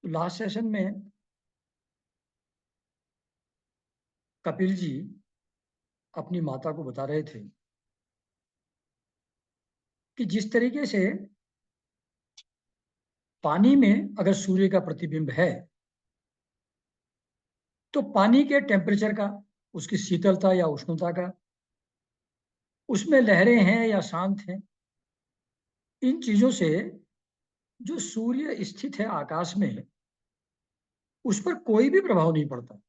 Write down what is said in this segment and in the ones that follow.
तो last session में कपिल जी अपनी माता को बता रहे थे कि जिस तरीके से पानी में अगर सूर्य का प्रतिबिंब है तो पानी के टेम्परेचर का, उसकी शीतलता या उष्णता का, उसमें लहरें हैं या शांत हैं, इन चीजों से जो सूर्य स्थित है आकाश में उस पर कोई भी प्रभाव नहीं पड़ता।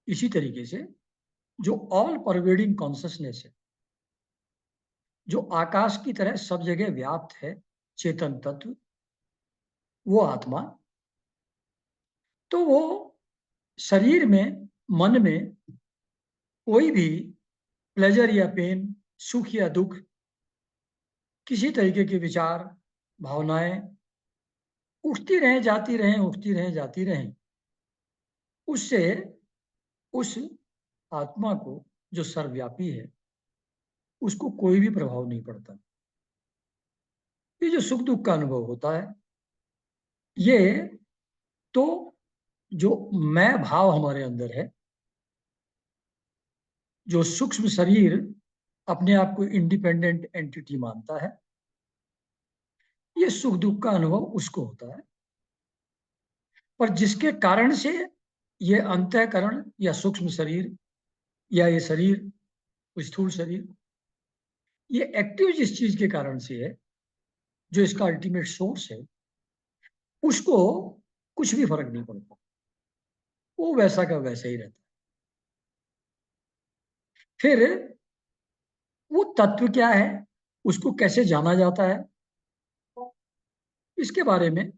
इसी तरीके से जो ऑल परवेडिंग कॉन्शसनेस है, जो आकाश की तरह सब जगह व्याप्त है, चेतन तत्व, वो आत्मा, तो वो शरीर में, मन में कोई भी प्लेजर या पेन, सुख या दुख, किसी तरीके के विचार, भावनाएं उठती रहें जाती रहें, उठती रहें जाती रहें, उससे उस आत्मा को जो सर्वव्यापी है उसको कोई भी प्रभाव नहीं पड़ता। ये जो सुख दुख का अनुभव होता है, ये तो जो मैं भाव हमारे अंदर है, जो सूक्ष्म शरीर अपने आप को इंडिपेंडेंट एंटिटी मानता है, ये सुख दुख का अनुभव उसको होता है। पर जिसके कारण से ये अंतःकरण या सूक्ष्म शरीर या ये शरीर, स्थूल शरीर, ये एक्टिव जिस चीज के कारण से है, जो इसका अल्टीमेट सोर्स है, उसको कुछ भी फर्क नहीं पड़ता, वो वैसा का वैसा ही रहता है। फिर वो तत्व क्या है, उसको कैसे जाना जाता है, इसके बारे में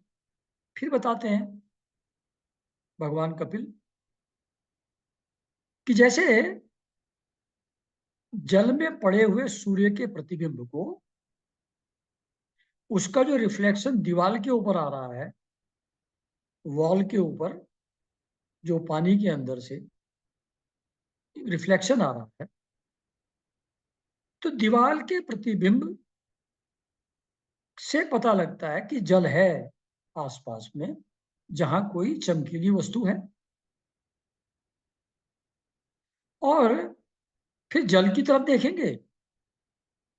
फिर बताते हैं भगवान कपिल कि जैसे जल में पड़े हुए सूर्य के प्रतिबिंब को, उसका जो रिफ्लेक्शन दीवार के ऊपर आ रहा है, वॉल के ऊपर जो पानी के अंदर से रिफ्लेक्शन आ रहा है, तो दीवार के प्रतिबिंब से पता लगता है कि जल है आसपास में, जहां कोई चमकीली वस्तु है। और फिर जल की तरफ देखेंगे,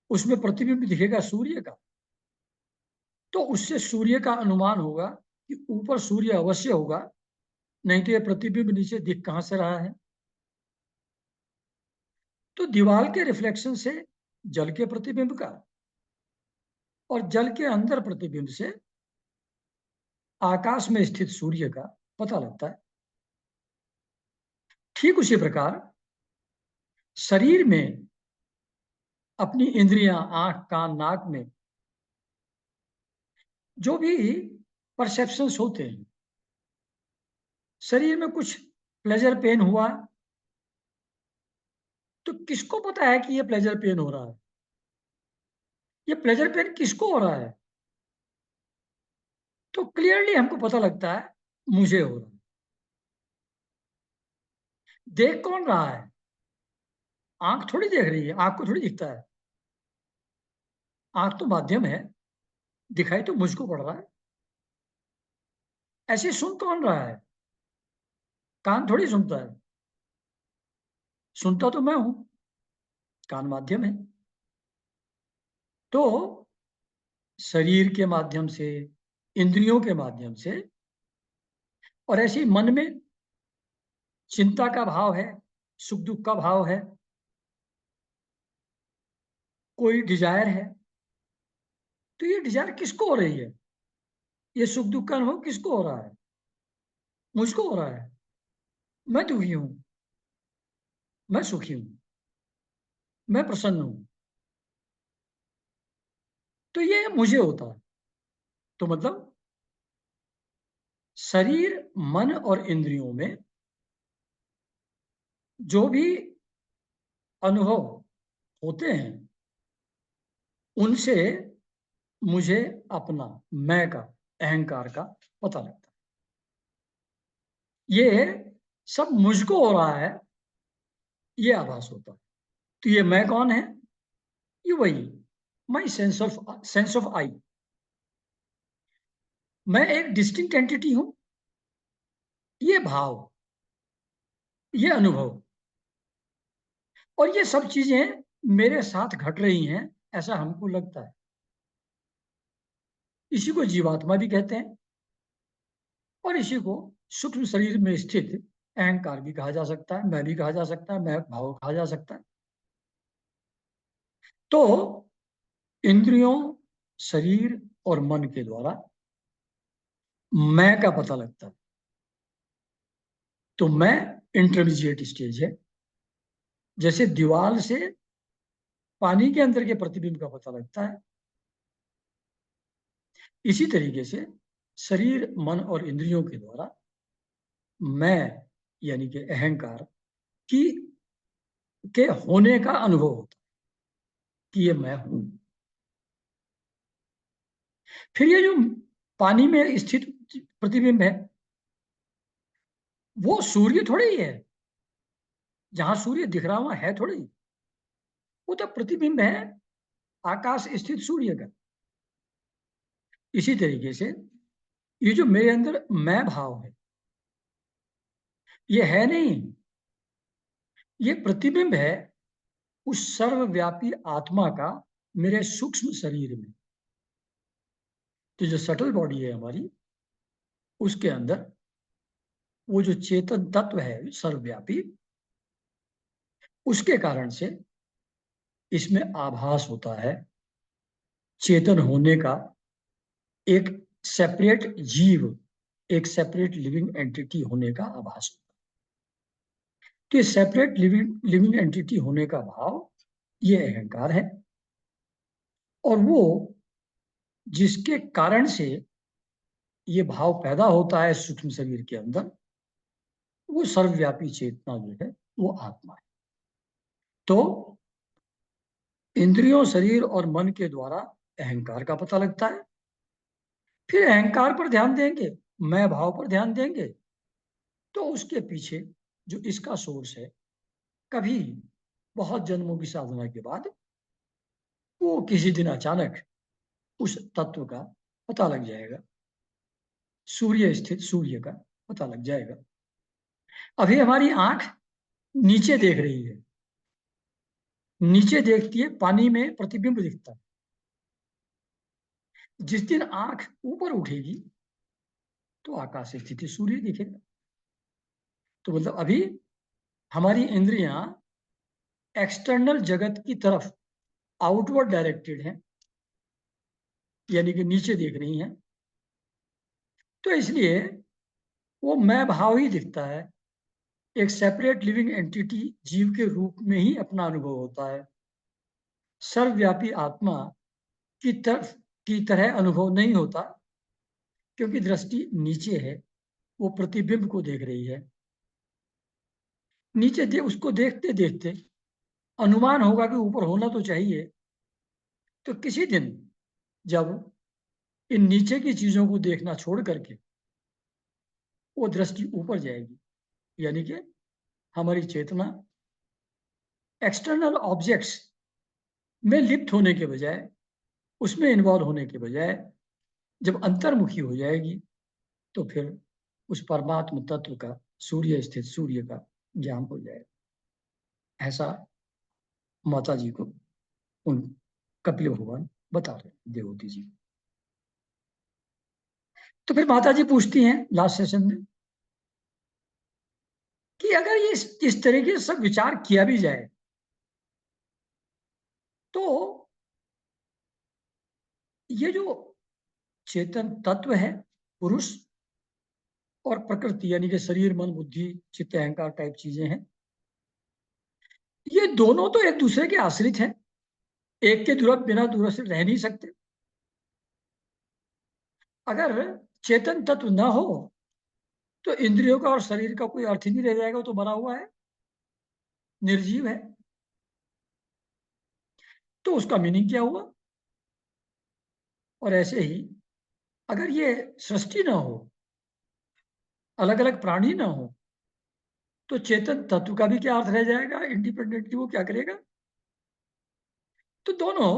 उसमें प्रतिबिंब दिखेगा सूर्य का, तो उससे सूर्य का अनुमान होगा कि ऊपर सूर्य अवश्य होगा, नहीं तो यह प्रतिबिंब नीचे दिख कहां से रहा है। तो दीवार के रिफ्लेक्शन से जल के प्रतिबिंब का, और जल के अंदर प्रतिबिंब से आकाश में स्थित सूर्य का पता लगता है। ठीक उसी प्रकार शरीर में अपनी इंद्रियां, आंख, कान, नाक में जो भी परसेप्शंस होते हैं, शरीर में कुछ प्लेजर पेन हुआ तो किसको पता है कि ये प्लेजर पेन हो रहा है, ये प्लेजर पेन किसको हो रहा है, तो क्लियरली हमको पता लगता है मुझे हो रहा है। देख कौन रहा है, आंख थोड़ी देख रही है, आंख को थोड़ी दिखता है, आंख तो माध्यम है, दिखाई तो मुझको पड़ रहा है। ऐसे सुन कौन रहा है, कान थोड़ी सुनता है, सुनता तो मैं हूं, कान माध्यम है। तो शरीर के माध्यम से, इंद्रियों के माध्यम से, और ऐसे ही मन में चिंता का भाव है, सुख दुख का भाव है, कोई डिजायर है, तो ये डिजायर किसको हो रही है, ये सुख दुख का अनुभव किसको हो रहा है, मुझको हो रहा है। मैं दुखी हूं, मैं सुखी हूं, मैं प्रसन्न हूं, तो ये मुझे होता है। तो मतलब शरीर, मन और इंद्रियों में जो भी अनुभव होते हैं, उनसे मुझे अपना, मैं का, अहंकार का पता लगता है। ये सब मुझको हो रहा है, ये आभास होता है। तो ये मैं कौन है, ये वही माई सेंस ऑफ आई। मैं एक डिस्टिंक्ट एंटिटी हूं। ये भाव, ये अनुभव और ये सब चीजें मेरे साथ घट रही हैं, ऐसा हमको लगता है। इसी को जीवात्मा भी कहते हैं और इसी को सूक्ष्म शरीर में स्थित अहंकार भी कहा जा सकता है, मैं भी कहा जा सकता है, मैं भाव कहा जा सकता है। तो इंद्रियों, शरीर और मन के द्वारा मैं का पता लगता है। तो मैं इंटरमीडिएट स्टेज है। जैसे दीवार से पानी के अंदर के प्रतिबिंब का पता लगता है, इसी तरीके से शरीर, मन और इंद्रियों के द्वारा मैं यानी कि अहंकार की के होने का अनुभव होता है कि ये मैं हूं। फिर ये जो पानी में स्थित प्रतिबिंब है, वो सूर्य थोड़ी ही है। जहां सूर्य दिख रहा हुआ है थोड़ी, वो तो प्रतिबिंब है आकाश स्थित सूर्य का। इसी तरीके से ये जो मेरे अंदर मैं भाव है, ये है नहीं, ये प्रतिबिंब है उस सर्वव्यापी आत्मा का मेरे सूक्ष्म शरीर में। तो जो सटल बॉडी है हमारी, उसके अंदर वो जो चेतन तत्व है सर्वव्यापी, उसके कारण से इसमें आभास होता है चेतन होने का। एक सेपरेट जीव, एक सेपरेट लिविंग एंटिटी होने का आभास होता है। तो ये सेपरेट लिविंग लिविंग एंटिटी होने का भाव, ये अहंकार है। और वो जिसके कारण से ये भाव पैदा होता है सूक्ष्म शरीर के अंदर, वो सर्वव्यापी चेतना जो है वो आत्मा है। तो इंद्रियों, शरीर और मन के द्वारा अहंकार का पता लगता है। फिर अहंकार पर ध्यान देंगे, मैं भाव पर ध्यान देंगे, तो उसके पीछे जो इसका सोर्स है, कभी बहुत जन्मों की साधना के बाद वो किसी दिन अचानक उस तत्व का पता लग जाएगा। सूर्य स्थित सूर्य का पता लग जाएगा। अभी हमारी आंख नीचे देख रही है, नीचे देखती है, पानी में प्रतिबिंब दिखता है। जिस दिन आंख ऊपर उठेगी तो आकाश स्थिति सूर्य दिखेगा। तो मतलब अभी हमारी इंद्रियां एक्सटर्नल जगत की तरफ आउटवर्ड डायरेक्टेड हैं, यानी कि नीचे देख रही हैं। तो इसलिए वो मैं भाव ही दिखता है। एक सेपरेट लिविंग एंटिटी जीव के रूप में ही अपना अनुभव होता है। सर्वव्यापी आत्मा की तरफ की तरह अनुभव नहीं होता, क्योंकि दृष्टि नीचे है, वो प्रतिबिंब को देख रही है। नीचे उसको देखते देखते अनुमान होगा कि ऊपर होना तो चाहिए। तो किसी दिन जब इन नीचे की चीजों को देखना छोड़ करके वो दृष्टि ऊपर जाएगी, यानी कि हमारी चेतना एक्सटर्नल ऑब्जेक्ट्स में लिप्त होने के बजाय, उसमें इन्वॉल्व होने के बजाय जब अंतर्मुखी हो जाएगी, तो फिर उस परमात्म तत्व का, सूर्य स्थित सूर्य का ज्ञान हो जाएगा। ऐसा माता जी को उन कपिल भगवान बता रहे हैं देवहूति जी। तो फिर माता जी पूछती हैं लास्ट सेशन में कि अगर ये इस तरीके से सब विचार किया भी जाए, तो ये जो चेतन तत्व है, पुरुष और प्रकृति, यानी कि शरीर, मन, बुद्धि, चित्त, अहंकार टाइप चीजें हैं, ये दोनों तो एक दूसरे के आश्रित हैं। एक के दूर बिना दूर से रह नहीं सकते। अगर चेतन तत्व ना हो तो इंद्रियों का और शरीर का कोई अर्थ ही नहीं रह जाएगा, वो तो बना हुआ है, निर्जीव है। तो उसका मीनिंग क्या हुआ? और ऐसे ही अगर ये सृष्टि ना हो, अलग अलग प्राणी ना हो, तो चेतन तत्व का भी क्या अर्थ रह जाएगा? इंडिपेंडेंटली वो क्या करेगा? तो दोनों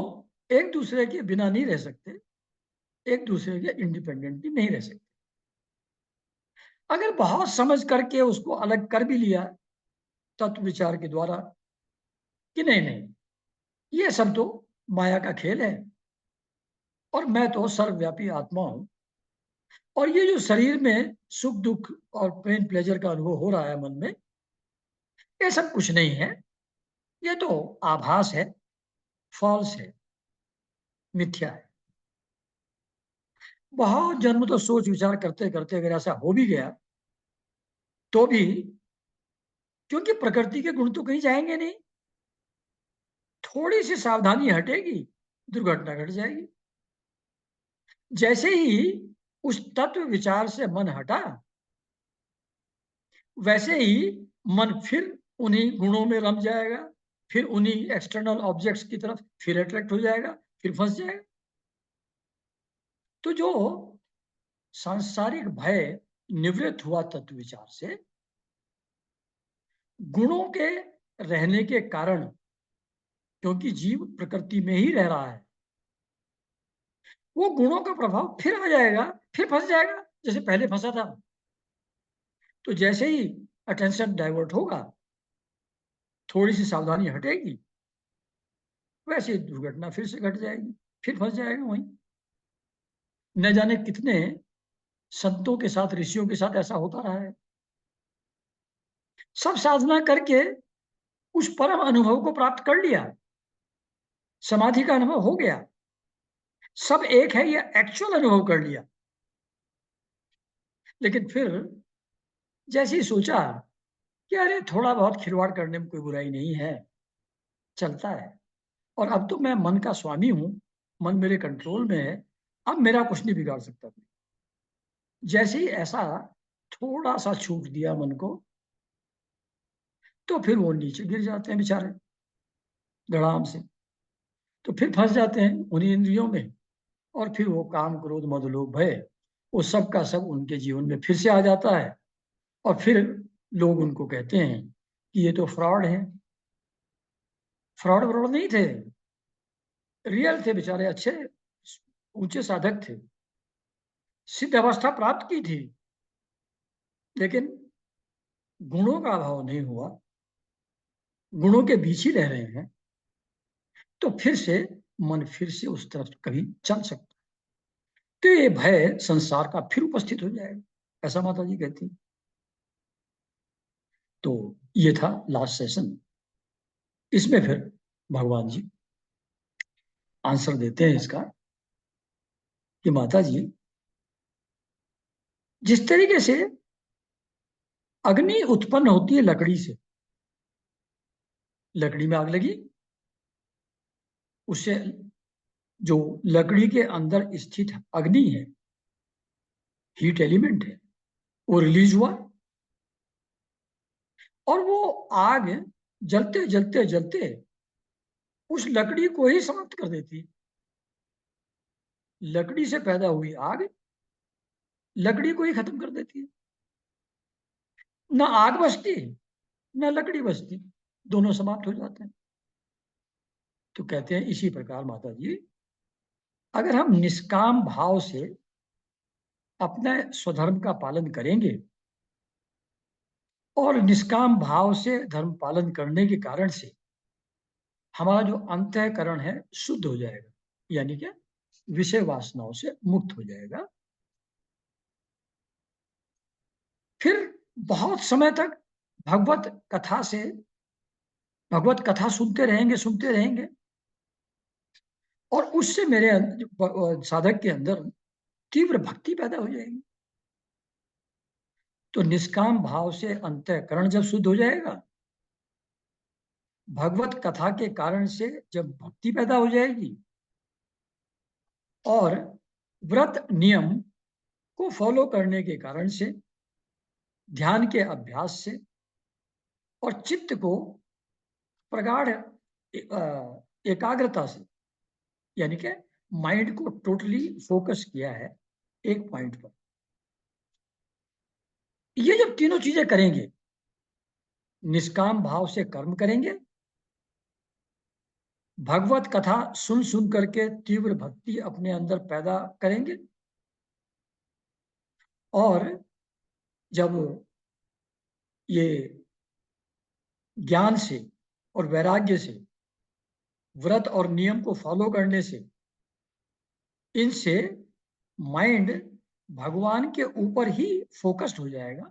एक दूसरे के बिना नहीं रह सकते। एक दूसरे के इंडिपेंडेंटली नहीं रह सकते। अगर बहुत समझ करके उसको अलग कर भी लिया तत्व विचार के द्वारा कि नहीं नहीं, ये सब तो माया का खेल है और मैं तो सर्वव्यापी आत्मा हूं, और ये जो शरीर में सुख दुख और पेन प्लेजर का अनुभव हो रहा है मन में, ये सब कुछ नहीं है, ये तो आभास है, फॉल्स है, मिथ्या है। बहुत जन्म तो सोच विचार करते करते अगर ऐसा हो भी गया तो भी, क्योंकि प्रकृति के गुण तो कहीं जाएंगे नहीं, थोड़ी सी सावधानी हटेगी, दुर्घटना घट जाएगी। जैसे ही उस तत्व विचार से मन हटा, वैसे ही मन फिर उन्हीं गुणों में रम जाएगा, फिर उन्हीं एक्सटर्नल ऑब्जेक्ट्स की तरफ फिर अट्रैक्ट हो जाएगा, फिर फंस जाएगा। तो जो सांसारिक भय निवृत्त हुआ तत्व विचार से, गुणों के रहने के कारण, क्योंकि जीव प्रकृति में ही रह रहा है, वो गुणों का प्रभाव फिर आ जाएगा, फिर फंस जाएगा जैसे पहले फंसा था। तो जैसे ही अटेंशन डाइवर्ट होगा, थोड़ी सी सावधानी हटेगी, वैसे ही दुर्घटना फिर से घट जाएगी, फिर फंस जाएगा वहीं। न जाने कितने संतों के साथ, ऋषियों के साथ ऐसा होता रहा है। सब साधना करके उस परम अनुभव को प्राप्त कर लिया, समाधि का अनुभव हो गया, सब एक है ये एक्चुअल अनुभव कर लिया, लेकिन फिर जैसे ही सोचा कि अरे थोड़ा बहुत खिलवाड़ करने में कोई बुराई नहीं है, चलता है, और अब तो मैं मन का स्वामी हूं, मन मेरे कंट्रोल में है, अब मेरा कुछ नहीं बिगाड़ सकता। जैसे ही ऐसा थोड़ा सा छूट दिया मन को, तो फिर वो नीचे गिर जाते हैं बेचारे धड़ाम से, तो फिर फंस जाते हैं उन्हीं इंद्रियों में, और फिर वो काम क्रोध मद लोभ भय, वो सब का सब उनके जीवन में फिर से आ जाता है, और फिर लोग उनको कहते हैं कि ये तो फ्रॉड है। फ्रॉड व्रॉड नहीं थे, रियल थे बेचारे, अच्छे ऊंचे साधक थे, सिद्ध अवस्था प्राप्त की थी, लेकिन गुणों का अभाव नहीं हुआ, गुणों के बीच ही रह रहे हैं, तो फिर से मन फिर से उस तरफ कभी चल सकता, तो ये भय संसार का फिर उपस्थित हो जाएगा, ऐसा माता जी कहती। तो ये था लास्ट सेशन। इसमें फिर भगवान जी आंसर देते हैं इसका कि माता जी, जिस तरीके से अग्नि उत्पन्न होती है लकड़ी से, लकड़ी में आग लगी, उससे जो लकड़ी के अंदर स्थित अग्नि है, हीट एलिमेंट है, वो रिलीज हुआ, और वो आग जलते जलते जलते उस लकड़ी को ही समाप्त कर देती है। लकड़ी से पैदा हुई आग लकड़ी को ही खत्म कर देती है, ना आग बचती ना लकड़ी बचती, दोनों समाप्त हो जाते हैं। तो कहते हैं इसी प्रकार माता जी, अगर हम निष्काम भाव से अपने स्वधर्म का पालन करेंगे, और निष्काम भाव से धर्म पालन करने के कारण से हमारा जो अंतःकरण है शुद्ध हो जाएगा, यानी कि विषय वासनाओं से मुक्त हो जाएगा, फिर बहुत समय तक भगवत कथा से, भगवत कथा सुनते रहेंगे, और उससे मेरे साधक के अंदर तीव्र भक्ति पैदा हो जाएगी। तो निष्काम भाव से अंतःकरण जब शुद्ध हो जाएगा, भगवत कथा के कारण से जब भक्ति पैदा हो जाएगी, और व्रत नियम को फॉलो करने के कारण से, ध्यान के अभ्यास से, और चित्त को प्रगाढ़ एकाग्रता से, यानी कि माइंड को टोटली फोकस किया है एक पॉइंट पर, ये जब तीनों चीजें करेंगे, निष्काम भाव से कर्म करेंगे, भगवत कथा सुन सुन करके तीव्र भक्ति अपने अंदर पैदा करेंगे, और जब ये ज्ञान से और वैराग्य से, व्रत और नियम को फॉलो करने से, इनसे माइंड भगवान के ऊपर ही फोकस्ड हो जाएगा।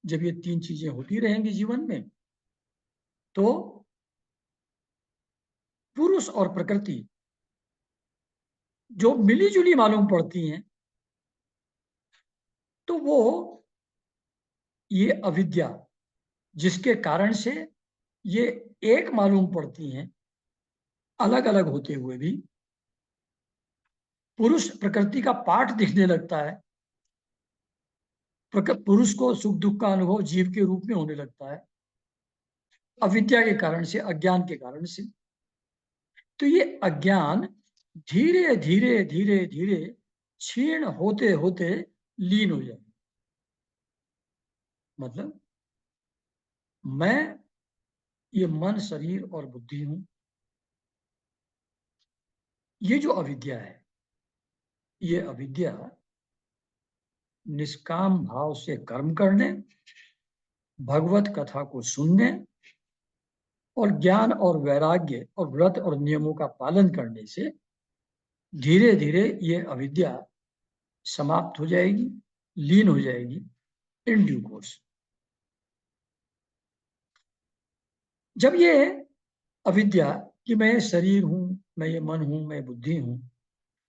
जब ये तीन चीजें होती रहेंगी जीवन में, तो पुरुष और प्रकृति जो मिली जुली मालूम पड़ती हैं, तो वो ये अविद्या जिसके कारण से ये एक मालूम पड़ती हैं, अलग अलग होते हुए भी पुरुष प्रकृति का पार्ट दिखने लगता है। पुरुष को सुख दुख का अनुभव जीव के रूप में होने लगता है, अविद्या के कारण से, अज्ञान के कारण से। तो ये अज्ञान धीरे धीरे धीरे धीरे क्षीण होते होते लीन हो जाए। मतलब मैं ये मन, शरीर और बुद्धि हूं। ये जो अविद्या है, ये अविद्या निष्काम भाव से कर्म करने, भगवत कथा को सुनने और ज्ञान और वैराग्य और व्रत और नियमों का पालन करने से धीरे धीरे ये अविद्या समाप्त हो जाएगी, लीन हो जाएगी इन ड्यू कोर्स। जब ये अविद्या कि मैं शरीर हूं, मैं ये मन हूं, मैं बुद्धि हूं,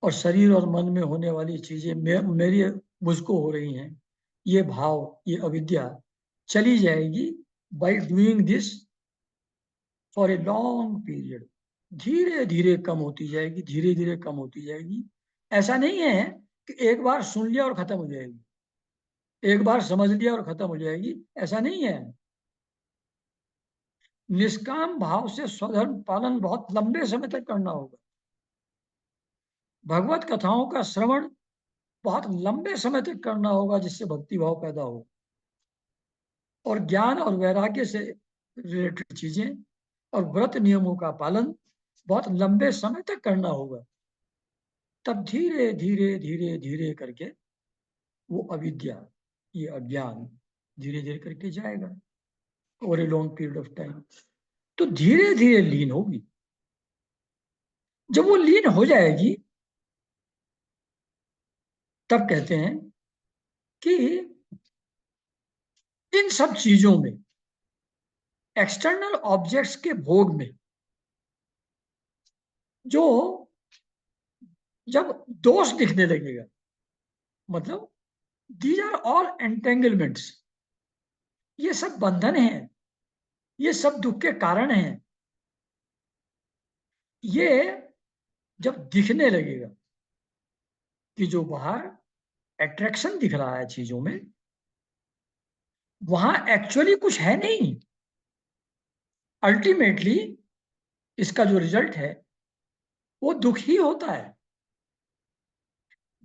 और शरीर और मन में होने वाली चीजें मेरी मुझको हो रही हैं, ये भाव, ये अविद्या चली जाएगी by doing this for a long period. धीरे धीरे कम होती जाएगी, धीरे धीरे कम होती जाएगी। ऐसा नहीं है कि एक बार सुन लिया और खत्म हो जाएगी, एक बार समझ लिया और खत्म हो जाएगी, ऐसा नहीं है। निष्काम भाव से स्वधर्म पालन बहुत लंबे समय तक करना होगा। भगवत कथाओं का श्रवण बहुत लंबे समय तक करना होगा, जिससे भक्ति भाव पैदा हो। और ज्ञान और वैराग्य से रिलेटेड चीजें और व्रत नियमों का पालन बहुत लंबे समय तक करना होगा। तब धीरे धीरे धीरे धीरे करके वो अविद्या, ये अज्ञान धीरे धीरे करके जाएगा over a long period of time. तो धीरे धीरे लीन होगी। जब वो लीन हो जाएगी, तब कहते हैं कि इन सब चीजों में, एक्सटर्नल ऑब्जेक्ट्स के भोग में, जो जब दोष दिखने लगेगा, मतलब दीज आर ऑल एंटेंगलमेंट्स, ये सब बंधन है, ये सब दुख के कारण हैं। ये जब दिखने लगेगा कि जो बाहर अट्रैक्शन दिख रहा है चीजों में, वहां एक्चुअली कुछ है नहीं। अल्टीमेटली इसका जो रिजल्ट है वो दुख ही होता है,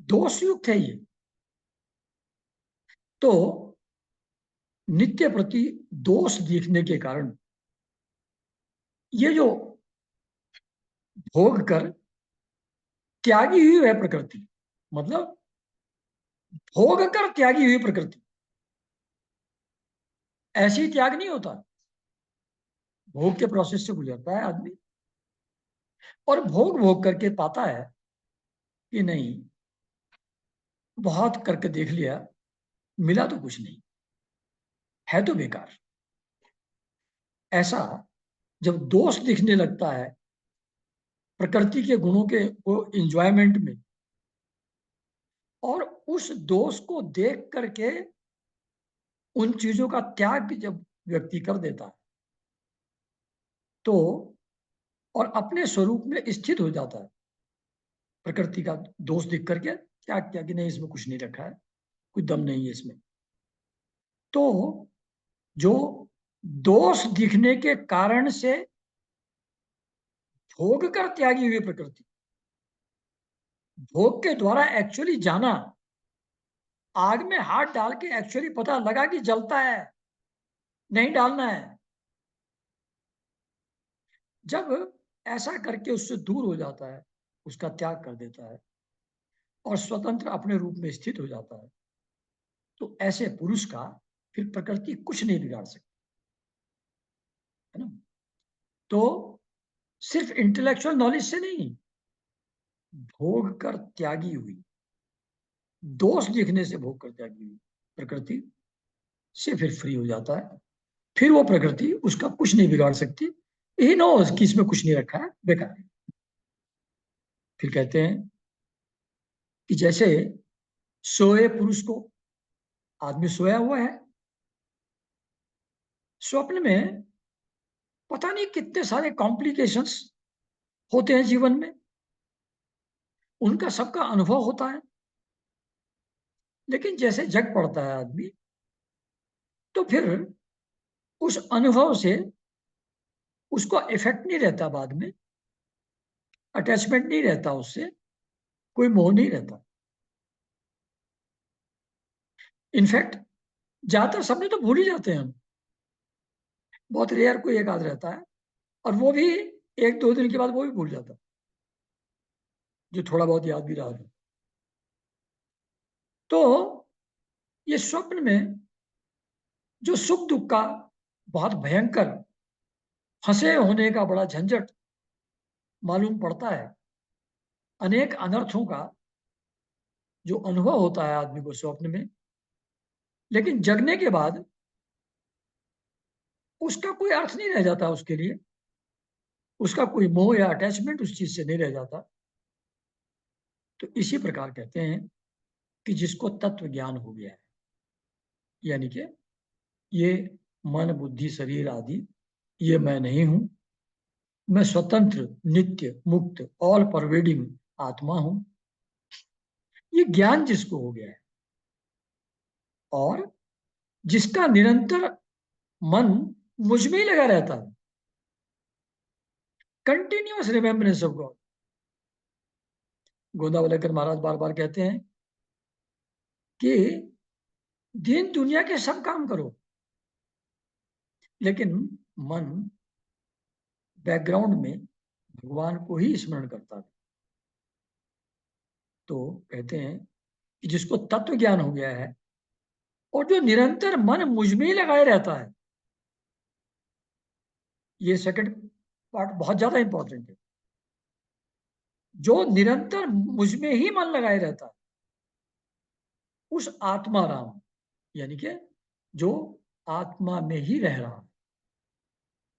दोष युक्त है ये। तो नित्य प्रति दोष दिखने के कारण ये जो भोग कर त्यागी हुई है प्रकृति, मतलब भोग कर त्यागी हुई प्रकृति, ऐसे ही त्याग नहीं होता। भोग के प्रोसेस से गुजरता है आदमी, और भोग भोग करके पाता है कि नहीं, बहुत करके देख लिया, मिला तो कुछ नहीं, है तो बेकार। ऐसा जब दोष दिखने लगता है प्रकृति के गुणों के वो इंजॉयमेंट में, और उस दोष को देख करके उन चीजों का त्याग जब व्यक्ति कर देता है, तो और अपने स्वरूप में स्थित हो जाता है, प्रकृति का दोष दिख करके त्याग किया कि नहीं, इसमें कुछ नहीं रखा है, कोई दम नहीं है इसमें। तो जो दोष दिखने के कारण से भोग कर त्यागी हुई प्रकृति, भोग के द्वारा एक्चुअली जाना, आग में हाथ डाल के एक्चुअली पता लगा कि जलता है, नहीं डालना है, जब ऐसा करके उससे दूर हो जाता है, उसका त्याग कर देता है और स्वतंत्र अपने रूप में स्थित हो जाता है, तो ऐसे पुरुष का फिर प्रकृति कुछ नहीं बिगाड़ सकती, है ना। तो सिर्फ इंटेलेक्चुअल नॉलेज से नहीं, भोग कर त्यागी हुई, दोष दिखने से भोग कर त्यागी हुई प्रकृति से फिर फ्री हो जाता है। फिर वो प्रकृति उसका कुछ नहीं बिगाड़ सकती। ही नोज कि इसमें कुछ नहीं रखा है, बेकार है। फिर कहते हैं कि जैसे सोए पुरुष को, आदमी सोया हुआ है, स्वप्न में पता नहीं कितने सारे कॉम्प्लिकेशंस होते हैं जीवन में, उनका सबका अनुभव होता है। लेकिन जैसे जग पड़ता है आदमी, तो फिर उस अनुभव से उसको इफेक्ट नहीं रहता, बाद में अटैचमेंट नहीं रहता, उससे कोई मोह नहीं रहता। इनफैक्ट ज्यादातर सपने तो भूल ही जाते हैं हम, बहुत रेयर कोई एक आध रहता है, और वो भी एक दो दिन के बाद वो भी भूल जाता, जो थोड़ा बहुत याद भी रहा था। तो ये स्वप्न में जो सुख दुख का बहुत भयंकर फंसे होने का बड़ा झंझट मालूम पड़ता है, अनेक अनर्थों का जो अनुभव होता है आदमी को स्वप्न में, लेकिन जगने के बाद उसका कोई अर्थ नहीं रह जाता उसके लिए, उसका कोई मोह या अटैचमेंट उस चीज से नहीं रह जाता। तो इसी प्रकार कहते हैं कि जिसको तत्व ज्ञान हो गया है, यानी कि ये मन बुद्धि शरीर आदि ये मैं नहीं हूं, मैं स्वतंत्र नित्य मुक्त ऑल परवेडिंग आत्मा हूं, ये ज्ञान जिसको हो गया है, और जिसका निरंतर मन मुझ में ही लगा रहता है, कंटिन्यूअस रिमेम्बरेंस ऑफ गॉड। गोदावलेकर महाराज बार बार कहते हैं कि दिन दुनिया के सब काम करो, लेकिन मन बैकग्राउंड में भगवान को ही स्मरण करता है। तो कहते हैं कि जिसको तत्व ज्ञान हो गया है और जो निरंतर मन मुझ में ही लगाए रहता है, ये सेकंड पार्ट बहुत ज्यादा इंपॉर्टेंट है। जो निरंतर मुझ में ही मन लगाए रहता है, उस आत्मा राम, यानी कि जो आत्मा में ही रह रहा है,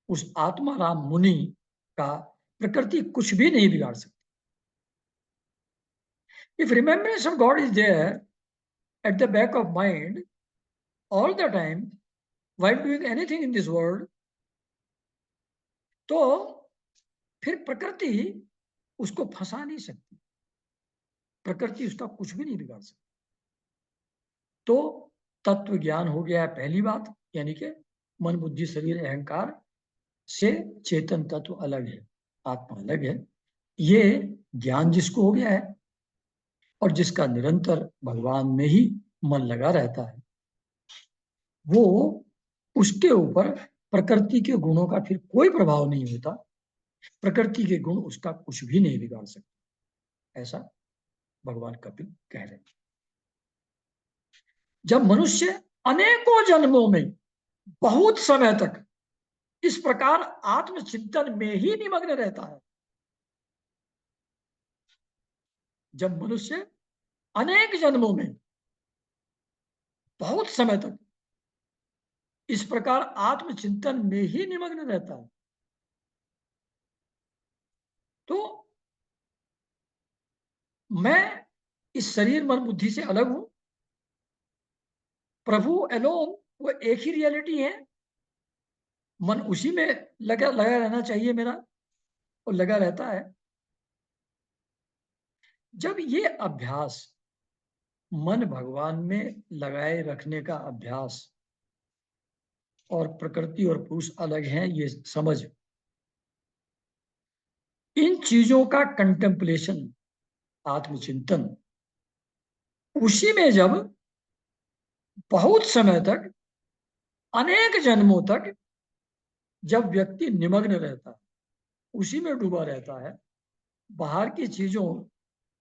उस आत्मा राम मुनि का प्रकृति कुछ भी नहीं बिगाड़ सकती। If remembrance of God is there at the back of mind all the time while doing anything in this world, तो फिर प्रकृति उसको फंसा नहीं सकती, प्रकृति उसका कुछ भी नहीं बिगाड़ सकती। तो तत्व ज्ञान हो गया है पहली बात, यानी कि मन बुद्धि शरीर अहंकार से चेतन तत्व अलग है, आत्मा अलग है। ये ज्ञान जिसको हो गया है और जिसका निरंतर भगवान में ही मन लगा रहता है, वो उसके ऊपर प्रकृति के गुणों का फिर कोई प्रभाव नहीं होता, प्रकृति के गुण उसका कुछ भी नहीं बिगाड़ सकते, ऐसा भगवान कपिल कह रहे हैं। जब मनुष्य अनेकों जन्मों में बहुत समय तक इस प्रकार आत्मचिंतन में ही निमग्न रहता है, जब मनुष्य अनेक जन्मों में बहुत समय तक इस प्रकार आत्मचिंतन में ही निमग्न रहता है, तो मैं इस शरीर मन बुद्धि से अलग हूं, प्रभु एलोन वो एक ही रियलिटी है, मन उसी में लगा लगा रहना चाहिए मेरा, और लगा रहता है। जब ये अभ्यास मन भगवान में लगाए रखने का अभ्यास और प्रकृति और पुरुष अलग हैं ये समझ, इन चीजों का कंटेम्पलेशन आत्मचिंतन, उसी में जब बहुत समय तक अनेक जन्मों तक जब व्यक्ति निमग्न रहता है, उसी में डूबा रहता है, बाहर की चीजों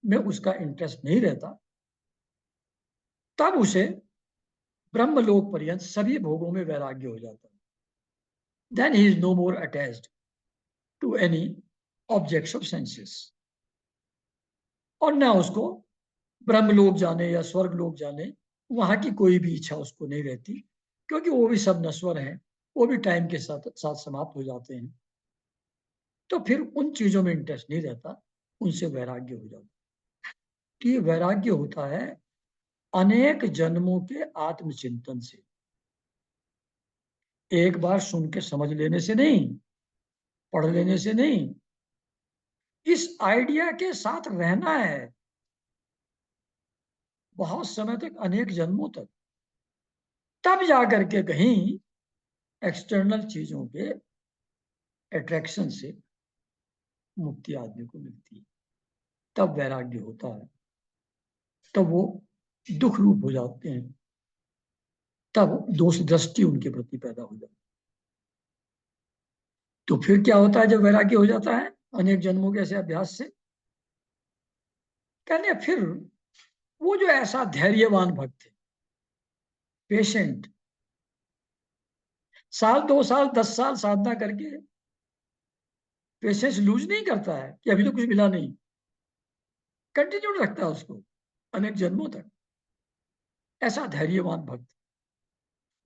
में उसका इंटरेस्ट नहीं रहता, तब उसे ब्रह्मलोक पर्यंत सभी भोगों में वैराग्य हो जाता है। Then he is no more attached to any objects of senses. और ना उसको ब्रह्मलोक जाने या स्वर्ग लोक जाने, वहां की कोई भी इच्छा उसको नहीं रहती, क्योंकि वो भी सब नश्वर हैं, वो भी टाइम के साथ साथ समाप्त हो जाते हैं। तो फिर उन चीजों में इंटरेस्ट नहीं रहता, उनसे वैराग्य हो जाता है। ये वैराग्य होता है अनेक जन्मों के आत्मचिंतन से, एक बार सुन के समझ लेने से नहीं, पढ़ लेने से नहीं, इस आइडिया के साथ रहना है बहुत समय तक, अनेक जन्मों तक, तब जाकर के कहीं एक्सटर्नल चीजों के अट्रैक्शन से मुक्ति आदमी को मिलती है, तब वैराग्य होता है, तब वो दुख रूप हो जाते हैं, तब दोष दृष्टि उनके प्रति पैदा हो जाती है। तो फिर क्या होता है जब वैराग्य हो जाता है अनेक जन्मों के ऐसे अभ्यास से? कहने फिर वो जो ऐसा धैर्यवान भक्त है, पेशेंट, साल 2 साल 10 साल साधना करके पेशेंस लूज नहीं करता है कि अभी तो कुछ मिला नहीं, कंटिन्यू रखता है उसको अनेक जन्मों तक। ऐसा धैर्यवान भक्त,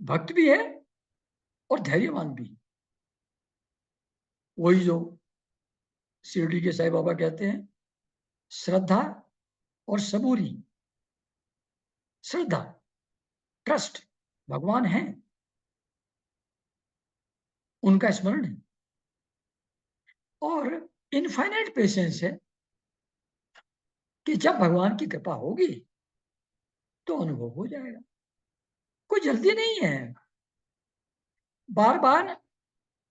भक्त भी है और धैर्यवान भी। वही जो शिरडी के साईं बाबा कहते हैं, श्रद्धा और सबूरी। श्रद्धा, ट्रस्ट, भगवान है, उनका स्मरण है, और इनफाइनाइट पेशेंस है कि जब भगवान की कृपा होगी तो अनुभव हो जाएगा, कोई जल्दी नहीं है। बार बार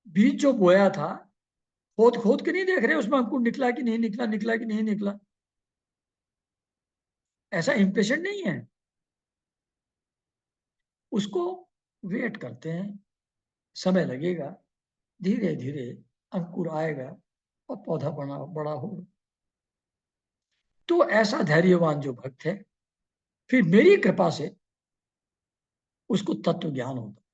बीज जो बोया था, खोद खोद के नहीं देख रहे उसमें अंकुर निकला कि नहीं निकला, निकला कि नहीं निकला, ऐसा इम्पेशेंट नहीं है। उसको वेट करते हैं, समय लगेगा, धीरे धीरे अंकुर आएगा और पौधा बड़ा बड़ा होगा। तो ऐसा धैर्यवान जो भक्त है, फिर मेरी कृपा से उसको तत्व ज्ञान होता है,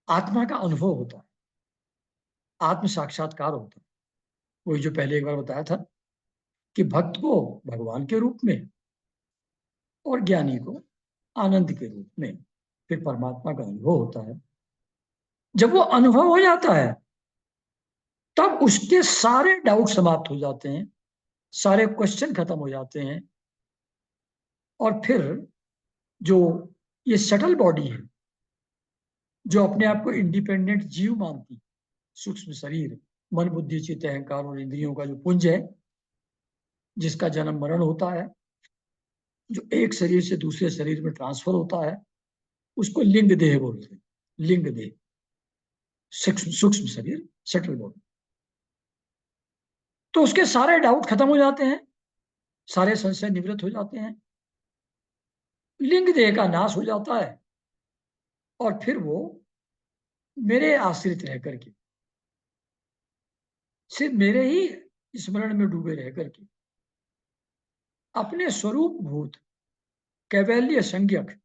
आत्मा का अनुभव होता है, आत्म साक्षात्कार होता है। वही जो पहले एक बार बताया था कि भक्त को भगवान के रूप में और ज्ञानी को आनंद के रूप में फिर परमात्मा का अनुभव होता है। जब वो अनुभव हो जाता है तब उसके सारे डाउट समाप्त हो जाते हैं, सारे क्वेश्चन खत्म हो जाते हैं, और फिर जो ये सटल बॉडी है, जो अपने आप को इंडिपेंडेंट जीव मानती, सूक्ष्म शरीर, मन बुद्धि चित्त अहंकार और इंद्रियों का जो पुंज है, जिसका जन्म मरण होता है, जो एक शरीर से दूसरे शरीर में ट्रांसफर होता है, उसको लिंग देह बोलते हैं। लिंग देह, सूक्ष्म शरीर, सटल बॉडी। तो उसके सारे डाउट खत्म हो जाते हैं, सारे संशय निवृत्त हो जाते हैं, लिंग देह का नाश हो जाता है, और फिर वो मेरे आश्रित रह करके, सिर्फ मेरे ही स्मरण में डूबे रह करके अपने स्वरूप भूत कैवल्य संज्ञक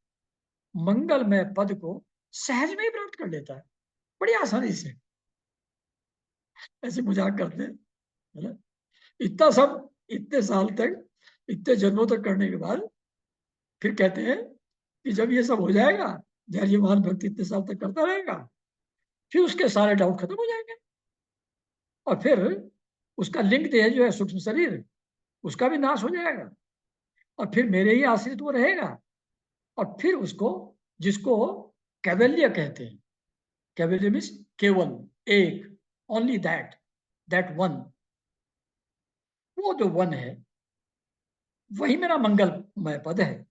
मंगलमय पद को सहज में ही प्राप्त कर लेता है, बड़ी आसानी से। ऐसे मजाक करते हैं, है ना? इतना सब इतने साल तक, इतने जन्मों तक करने के बाद फिर कहते हैं कि जब ये सब हो जाएगा, धैर्यवान भक्ति इतने साल तक करता रहेगा, फिर उसके सारे डाउट खत्म हो जाएंगे, और फिर उसका लिंग देह जो है सूक्ष्म शरीर, उसका भी नाश हो जाएगा, और फिर मेरे ही आश्रित वो रहेगा। और फिर उसको, जिसको कैवल्य कहते हैं, कैवल्य मीन्स केवल, एक, ओनली दैट, दैट वन, वो जो वन है वही मेरा मंगलमय पद है,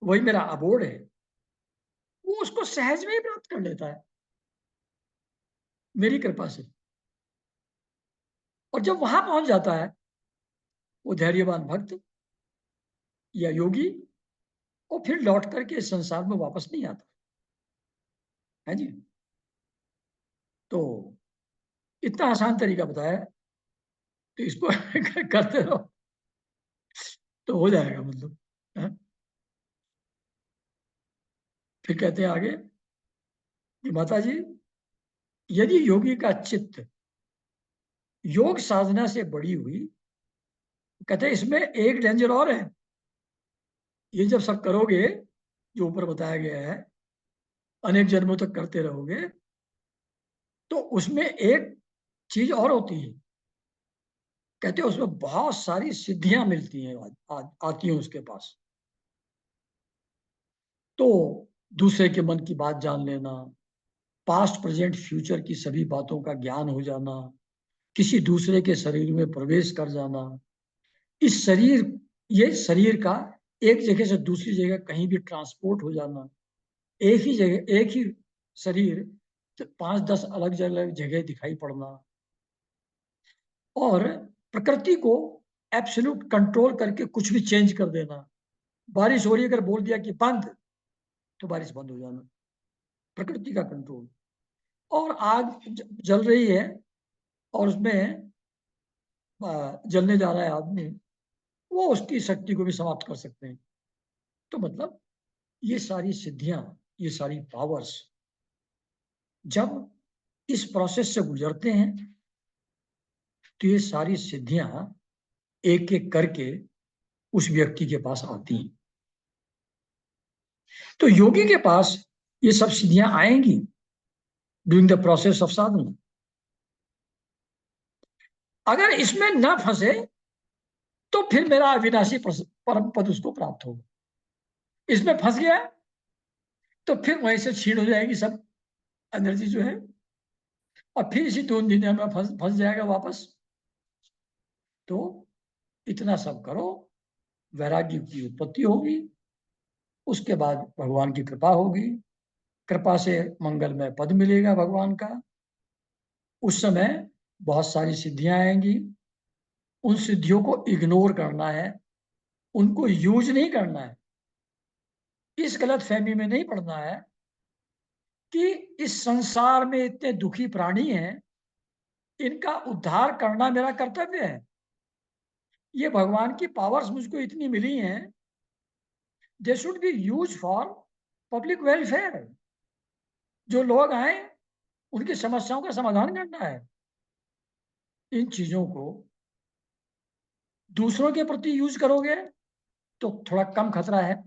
वही मेरा अबोध है। वो उसको सहज में ही प्राप्त कर लेता है मेरी कृपा से। और जब वहां पहुंच जाता है वो धैर्यवान भक्त या योगी, वो फिर लौट करके इस संसार में वापस नहीं आता है जी। तो इतना आसान तरीका बताया, तो इसको करते रहो तो हो जाएगा, मतलब है? फिर कहते हैं आगे कि माता जी, यदि योगी का चित्त योग साधना से बड़ी हुई, कहते हैं इसमें एक डेंजर और है। ये जब सब करोगे, जो ऊपर बताया गया है, अनेक जन्मों तक करते रहोगे, तो उसमें एक चीज और होती है। कहते हैं उसमें बहुत सारी सिद्धियां मिलती हैं, आती हैं उसके पास। तो दूसरे के मन की बात जान लेना, पास्ट प्रेजेंट फ्यूचर की सभी बातों का ज्ञान हो जाना, किसी दूसरे के शरीर में प्रवेश कर जाना, इस शरीर ये शरीर का एक जगह से दूसरी जगह कहीं भी ट्रांसपोर्ट हो जाना, एक ही जगह एक ही शरीर 5-10 अलग अलग जगह दिखाई पड़ना, और प्रकृति को एब्सोल्यूट कंट्रोल करके कुछ भी चेंज कर देना। बारिश हो रही है, अगर बोल दिया कि बंद, तो बारिश बंद हो जाना, प्रकृति का कंट्रोल। और आग जल रही है और उसमें जलने जा रहा है आदमी, वो उसकी शक्ति को भी समाप्त कर सकते हैं। तो मतलब ये सारी सिद्धियां, ये सारी पावर्स जब इस प्रोसेस से गुजरते हैं, तो ये सारी सिद्धियां एक एक करके उस व्यक्ति के पास आती हैं। तो योगी के पास ये सब सिद्धियां आएंगी ड्यूरिंग द प्रोसेस ऑफ साधना। अगर इसमें न फंसे, तो फिर मेरा अविनाशी परम पद उसको प्राप्त होगा। इसमें फंस गया, तो फिर वहीं से छीन हो जाएगी सब एनर्जी जो है, और फिर इसी दो दुनिया में फंस फंस जाएगा वापस। तो इतना सब करो, वैराग्य की उत्पत्ति होगी, उसके बाद भगवान की कृपा होगी, कृपा से मंगलमय पद मिलेगा भगवान का। उस समय बहुत सारी सिद्धियां आएंगी, उन सिद्धियों को इग्नोर करना है, उनको यूज नहीं करना है। इस गलत फहमी में नहीं पड़ना है कि इस संसार में इतने दुखी प्राणी हैं, इनका उद्धार करना मेरा कर्तव्य है। ये भगवान की पावर्स मुझको इतनी मिली हैं, they should be use for public welfare. जो लोग आए, उनकी समस्याओं का समाधान करना है। इन चीजों को दूसरों के प्रति यूज करोगे तो थोड़ा कम खतरा है,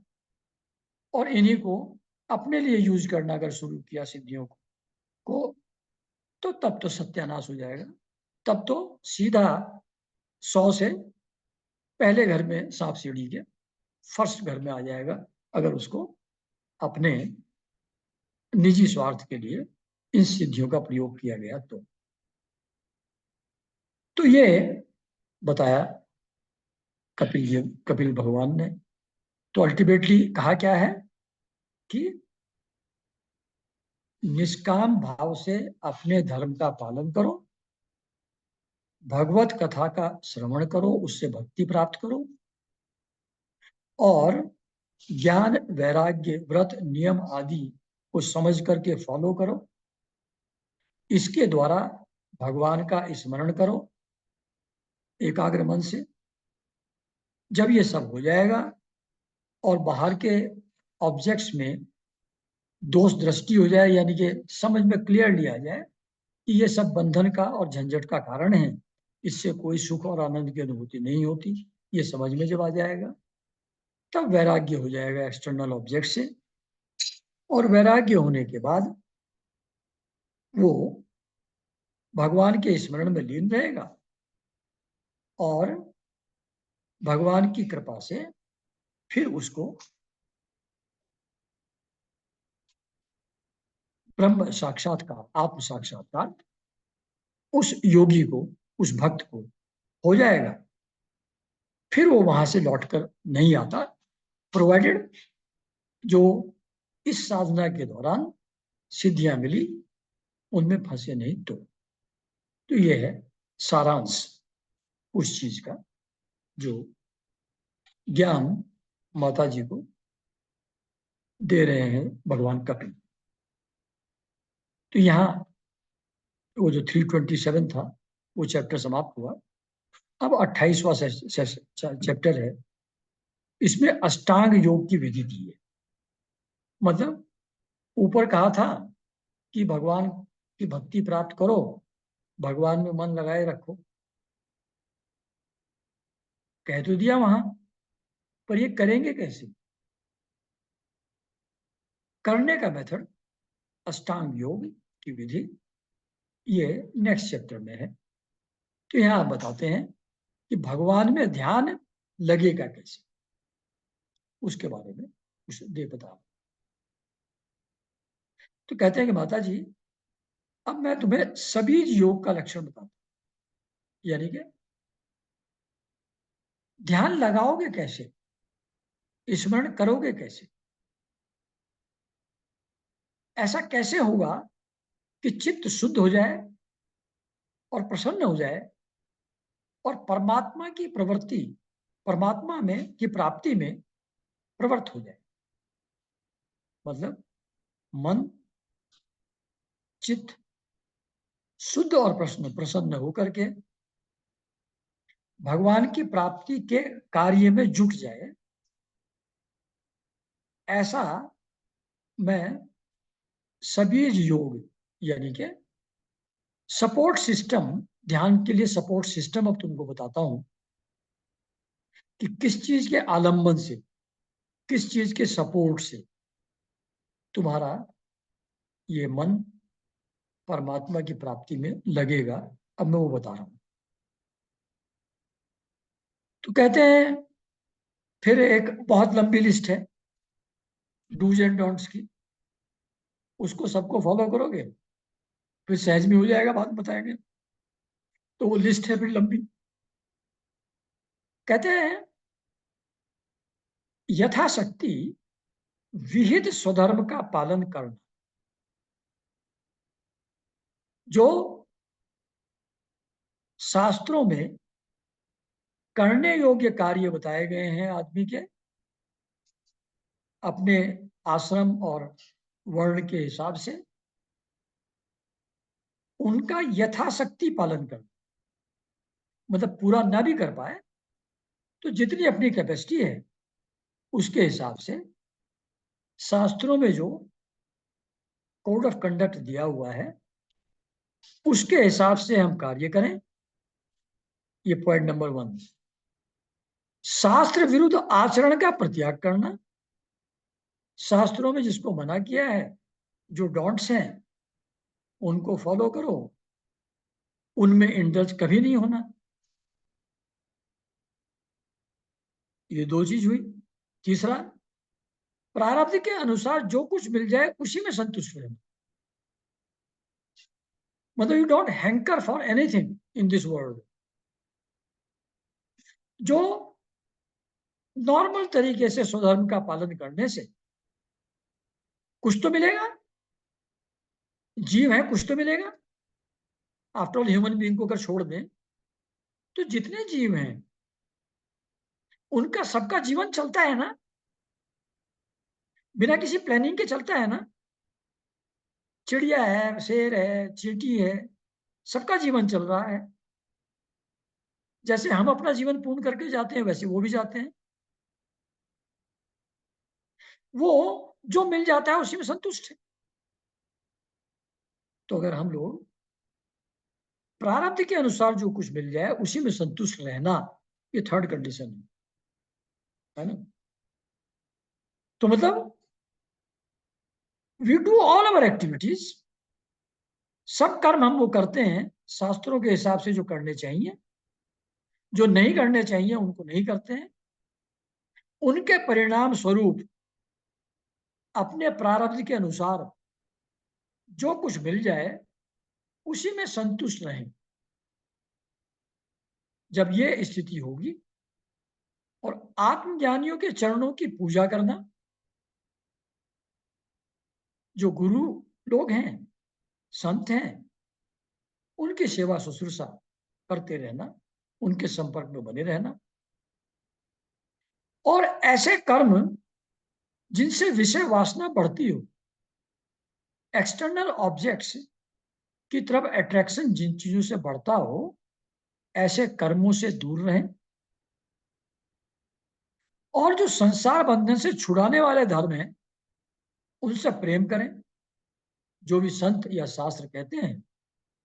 और इन्हीं को अपने लिए यूज करना अगर शुरू किया सिद्धियों को, तो तब तो सत्यानाश हो जाएगा। तब तो सीधा 100 से पहले घर में सांप सीढ़ी के फर्स्ट घर में आ जाएगा, अगर उसको अपने निजी स्वार्थ के लिए इन सिद्धियों का प्रयोग किया गया तो ये बताया कपिल भगवान ने। तो अल्टीमेटली कहा क्या है कि निष्काम भाव से अपने धर्म का पालन करो, भगवत कथा का श्रवण करो, उससे भक्ति प्राप्त करो, और ज्ञान वैराग्य व्रत नियम आदि को समझ करके फॉलो करो। इसके द्वारा भगवान का स्मरण करो एकाग्र मन से। जब ये सब हो जाएगा और बाहर के ऑब्जेक्ट्स में दोष दृष्टि हो जाए, यानी कि समझ में क्लियरली आ जाए कि ये सब बंधन का और झंझट का कारण है, इससे कोई सुख और आनंद की अनुभूति नहीं होती, ये समझ में जब आ जाएगा, तब वैराग्य हो जाएगा एक्सटर्नल ऑब्जेक्ट से। और वैराग्य होने के बाद वो भगवान के स्मरण में लीन रहेगा, और भगवान की कृपा से फिर उसको ब्रह्म साक्षात्कार, आत्म साक्षात्कार उस योगी को, उस भक्त को हो जाएगा। फिर वो वहां से लौटकर नहीं आता, प्रोवाइडेड जो इस साधना के दौरान सिद्धियां मिली उनमें फंसे नहीं तो ये है सारांश उस चीज का जो ज्ञान माता जी को दे रहे हैं भगवान कपिल। तो यहाँ वो जो 327 था वो चैप्टर समाप्त हुआ। अब 28वां चैप्टर है। इसमें अष्टांग योग की विधि दी है। मतलब ऊपर कहा था कि भगवान की भक्ति प्राप्त करो, भगवान में मन लगाए रखो, कह तो दिया वहां, पर ये करेंगे कैसे? करने का मेथड, अष्टांग योग की विधि, ये नेक्स्ट चैप्टर में है। तो यहां आप बताते हैं कि भगवान में ध्यान लगेगा कैसे, उसके बारे में कुछ दे बता। तो कहते हैं कि माता जी, अब मैं तुम्हें सभी योग का लक्षण बताता हूं। यानी कि ध्यान लगाओगे कैसे, स्मरण करोगे कैसे, ऐसा कैसे होगा कि चित्त शुद्ध हो जाए और प्रसन्न हो जाए और परमात्मा की प्रवृत्ति, परमात्मा में की प्राप्ति में प्रवृत्त हो जाए। मतलब मन चित्त शुद्ध और प्रसन्न प्रसन्न होकर के भगवान की प्राप्ति के कार्य में जुट जाए, ऐसा मैं सभी योग, यानी कि सपोर्ट सिस्टम, ध्यान के लिए सपोर्ट सिस्टम अब तुमको बताता हूं कि किस चीज के आलंबन से, किस चीज के सपोर्ट से तुम्हारा ये मन परमात्मा की प्राप्ति में लगेगा। अब मैं वो बता रहा हूं। तो कहते हैं, फिर एक बहुत लंबी लिस्ट है डूज एंड डोंट्स की, उसको सबको फॉलो करोगे फिर सहज में हो जाएगा, बात बताएंगे। तो वो लिस्ट है फिर लंबी। कहते हैं, यथाशक्ति विहित स्वधर्म का पालन करना। जो शास्त्रों में करने योग्य कार्य बताए गए हैं आदमी के, अपने आश्रम और वर्ण के हिसाब से, उनका यथाशक्ति पालन करना। मतलब पूरा ना भी कर पाए तो जितनी अपनी कैपेसिटी है उसके हिसाब से शास्त्रों में जो कोड ऑफ कंडक्ट दिया हुआ है उसके हिसाब से हम कार्य करें। ये पॉइंट नंबर 1। शास्त्र विरुद्ध आचरण का प्रत्याग करना। शास्त्रों में जिसको मना किया है, जो डॉन्ट्स हैं, उनको फॉलो करो, उनमें इंडल्ज कभी नहीं होना। ये 2 चीज हुई। तीसरा, प्रारब्ध के अनुसार जो कुछ मिल जाए उसी में संतुष्ट रहना। मतलब you don't hanker for anything in this world. जो नॉर्मल तरीके से स्वधर्म का पालन करने से कुछ तो मिलेगा, जीव है कुछ तो मिलेगा। आफ्टर ऑल ह्यूमन बीइंग को अगर छोड़ दें तो जितने जीव हैं उनका सबका जीवन चलता है ना, बिना किसी प्लानिंग के चलता है ना। चिड़िया है, शेर है, चींटी है, सबका जीवन चल रहा है। जैसे हम अपना जीवन पूर्ण करके जाते हैं वैसे वो भी जाते हैं। वो जो मिल जाता है उसी में संतुष्ट है। तो अगर हम लोग प्रारब्ध के अनुसार जो कुछ मिल जाए उसी में संतुष्ट रहना, ये थर्ड कंडीशन है ना। तो मतलब we do all our activities, सब कर्म हम वो करते हैं शास्त्रों के हिसाब से जो करने चाहिए, जो नहीं करने चाहिए उनको नहीं करते हैं। उनके परिणाम स्वरूप अपने प्रारब्ध के अनुसार जो कुछ मिल जाए उसी में संतुष्ट रहें। जब ये स्थिति होगी, और आत्मज्ञानियों के चरणों की पूजा करना, जो गुरु लोग हैं, संत हैं, उनकी सेवा शुश्रूषा करते रहना, उनके संपर्क में बने रहना, और ऐसे कर्म जिनसे विषय वासना बढ़ती हो, एक्सटर्नल ऑब्जेक्ट्स की तरफ अट्रैक्शन जिन चीजों से बढ़ता हो ऐसे कर्मों से दूर रहें, और जो संसार बंधन से छुड़ाने वाले धर्म हैं उनसे प्रेम करें। जो भी संत या शास्त्र कहते हैं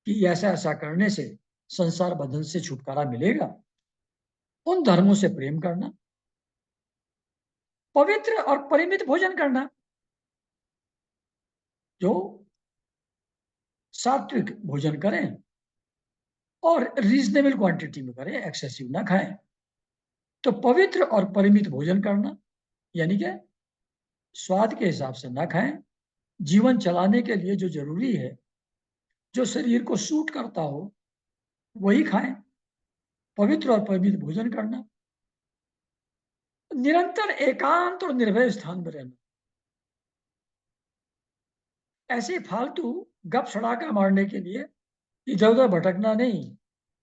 कि ऐसा ऐसा करने से संसार बंधन से छुटकारा मिलेगा, उन धर्मों से प्रेम करना, पवित्र और परिमित भोजन करना, जो सात्विक भोजन करें और रीजनेबल क्वांटिटी में करें, एक्सेसिव ना खाएं। तो पवित्र और परिमित भोजन करना यानी कि स्वाद के हिसाब से ना खाएं, जीवन चलाने के लिए जो जरूरी है, जो शरीर को सूट करता हो वही खाएं। पवित्र और परिमित भोजन करना, निरंतर एकांत और निर्भय स्थान में रहना। ऐसे फालतू गप सड़ाका मारने के लिए इधर उधर भटकना नहीं,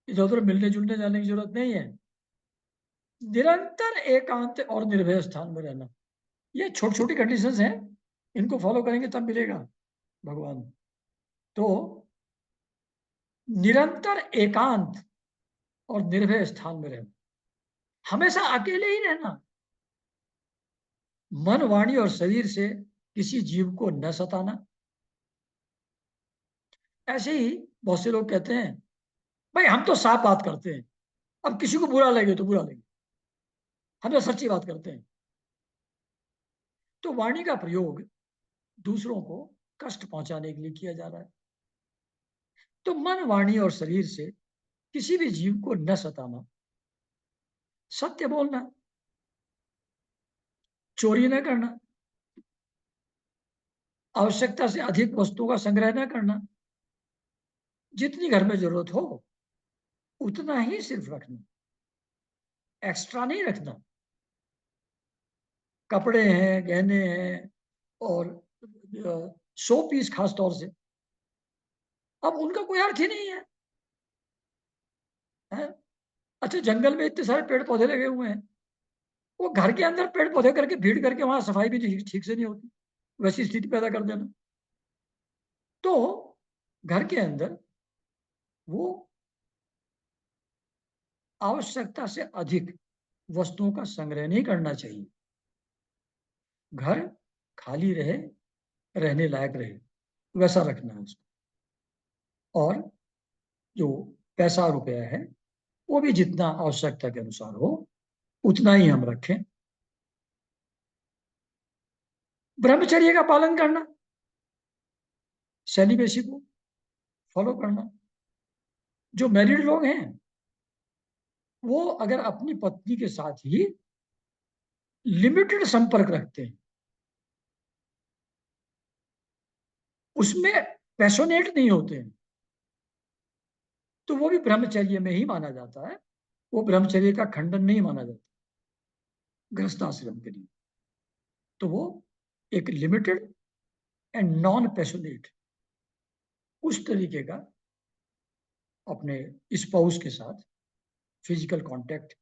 इधर उधर मिलने जुलने जाने की जरूरत नहीं है। निरंतर एकांत और निर्भय स्थान में रहना, ये छोटी छोटी कंडीशंस हैं, इनको फॉलो करेंगे तब मिलेगा भगवान। तो निरंतर एकांत और निर्भय स्थान में रहना, हमेशा अकेले ही रहना, मन वाणी और शरीर से किसी जीव को न सताना। ऐसे ही बहुत से लोग कहते हैं भाई हम तो साफ बात करते हैं, अब किसी को बुरा लगे तो बुरा लगे, हम तो सच्ची बात करते हैं। तो वाणी का प्रयोग दूसरों को कष्ट पहुंचाने के लिए किया जा रहा है। तो मन वाणी और शरीर से किसी भी जीव को न सताना, सत्य बोलना, चोरी न करना, आवश्यकता से अधिक वस्तुओं का संग्रह न करना, जितनी घर में जरूरत हो उतना ही सिर्फ रखना, एक्स्ट्रा नहीं रखना। कपड़े हैं, गहने हैं और शो पीस खास तौर से, अब उनका कोई अर्थ ही नहीं है? अच्छा, जंगल में इतने सारे पेड़ पौधे लगे हुए हैं, वो घर के अंदर पेड़ पौधे करके भीड़ करके वहां सफाई भी ठीक से नहीं होती, वैसी स्थिति पैदा कर देना। तो घर के अंदर वो आवश्यकता से अधिक वस्तुओं का संग्रह नहीं करना चाहिए। घर खाली रहे, रहने लायक रहे, वैसा रखना है उसको। और जो पैसा रुपया है वो भी जितना आवश्यकता के अनुसार हो उतना ही हम रखें। ब्रह्मचर्य का पालन करना, सेलिबेसी को फॉलो करना। जो मैरिड लोग हैं वो अगर अपनी पत्नी के साथ ही लिमिटेड संपर्क रखते हैं, उसमें पैशनेट नहीं होते हैं, तो वो भी ब्रह्मचर्य में ही माना जाता है। वो ब्रह्मचर्य का खंडन नहीं माना जाता गृहस्थ आश्रम के लिए। तो वो एक लिमिटेड एंड नॉन पैशनेट उस तरीके का अपने स्पाउस के साथ फिजिकल कांटेक्ट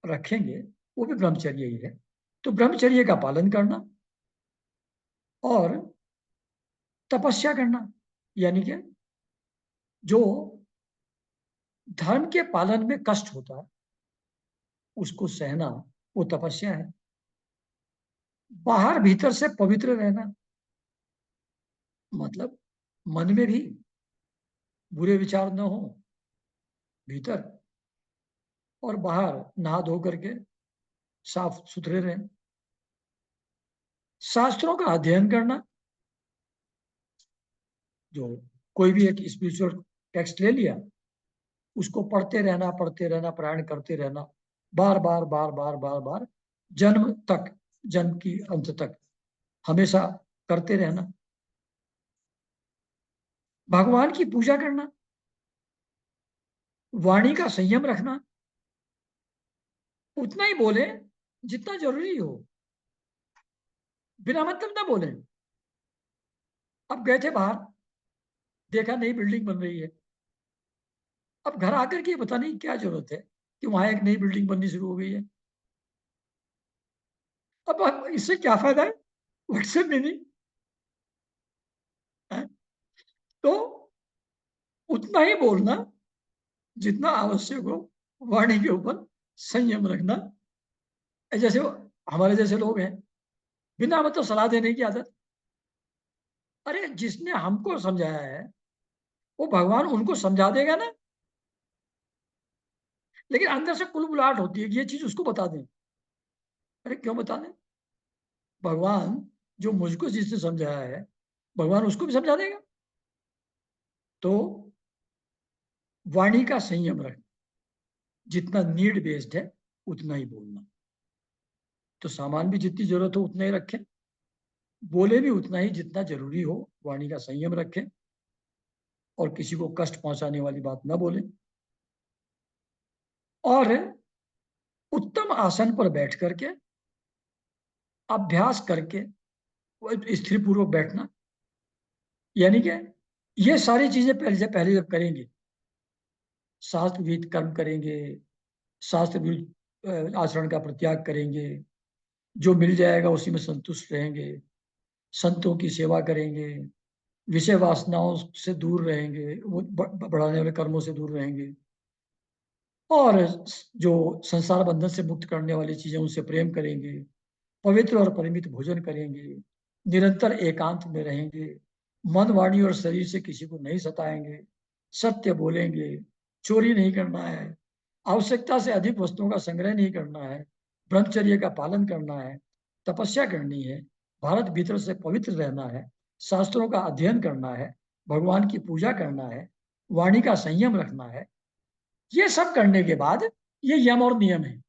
रखेंगे, वो भी ब्रह्मचर्य ही है। तो ब्रह्मचर्य का पालन करना और तपस्या करना, यानी कि जो धर्म के पालन में कष्ट होता है उसको सहना, वो तपस्या है। बाहर भीतर से पवित्र रहना, मतलब मन में भी बुरे विचार न हो भीतर, और बाहर नहा धो करके साफ सुथरे रहें। शास्त्रों का अध्ययन करना, जो कोई भी एक स्पिरिचुअल टेक्स्ट ले लिया उसको पढ़ते रहना, पारायण करते रहना, बार बार बार बार बार बार, जन्म तक, जन्म की अंत तक हमेशा करते रहना। भगवान की पूजा करना, वाणी का संयम रखना, उतना ही बोले जितना जरूरी हो, बिना मतलब ना बोले। अब गए थे बाहर, देखा नई बिल्डिंग बन रही है, अब घर आकर के पता नहीं क्या जरूरत है कि वहां एक नई बिल्डिंग बननी शुरू हो गई है। अब इससे क्या फायदा है, व्हाट्सएप में नहीं है? तो उतना ही बोलना जितना आवश्यक हो, वाणी के ऊपर संयम रखना। जैसे हमारे जैसे लोग हैं, बिना मतलब सलाह देने की आदत। अरे जिसने हमको समझाया है वो भगवान उनको समझा देगा ना, लेकिन अंदर से कुलबुलाहट होती है कि ये चीज उसको बता दें। अरे क्यों बता दें? भगवान जो मुझको जिसने समझाया है, भगवान उसको भी समझा देगा। तो वाणी का संयम रखना, जितना नीड बेस्ड है उतना ही बोलना। तो सामान भी जितनी जरूरत हो उतना ही रखें, बोले भी उतना ही जितना जरूरी हो, वाणी का संयम रखें और किसी को कष्ट पहुंचाने वाली बात ना बोलें। और उत्तम आसन पर बैठ करके अभ्यास करके स्थिर पूर्वक बैठना, यानी कि ये सारी चीजें पहले पहले जब करेंगे, शास्त्र विहित कर्म करेंगे, शास्त्र विरुद्ध आचरण का परित्याग करेंगे, जो मिल जाएगा उसी में संतुष्ट रहेंगे, संतों की सेवा करेंगे, विषय वासनाओं से दूर रहेंगे, वो बढ़ाने वाले कर्मों से दूर रहेंगे, और जो संसार बंधन से मुक्त करने वाली चीजें उनसे प्रेम करेंगे, पवित्र और परिमित भोजन करेंगे, निरंतर एकांत में रहेंगे, मन वाणी और शरीर से किसी को नहीं सताएंगे, सत्य बोलेंगे, चोरी नहीं करना है, आवश्यकता से अधिक वस्तुओं का संग्रह नहीं करना है, ब्रह्मचर्य का पालन करना है, तपस्या करनी है, भारत भीतर से पवित्र रहना है, शास्त्रों का अध्ययन करना है, भगवान की पूजा करना है, वाणी का संयम रखना है। ये सब करने के बाद ये यम और नियम है।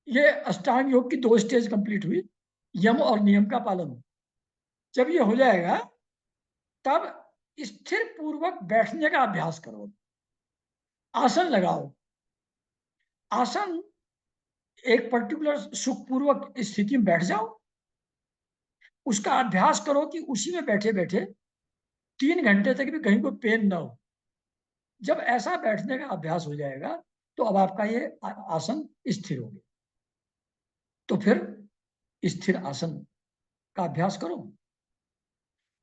ये अष्टांग योग की 2 स्टेज कंप्लीट हुई, यम और नियम का पालन। जब ये हो जाएगा तब स्थिर पूर्वक बैठने का अभ्यास करो, आसन लगाओ। आसन एक पर्टिकुलर सुखपूर्वक स्थिति में बैठ जाओ, उसका अभ्यास करो कि उसी में बैठे बैठे 3 घंटे तक भी कहीं कोई पेन ना हो। जब ऐसा बैठने का अभ्यास हो जाएगा तो अब आपका ये आसन स्थिर हो गया। तो फिर स्थिर आसन का अभ्यास करो,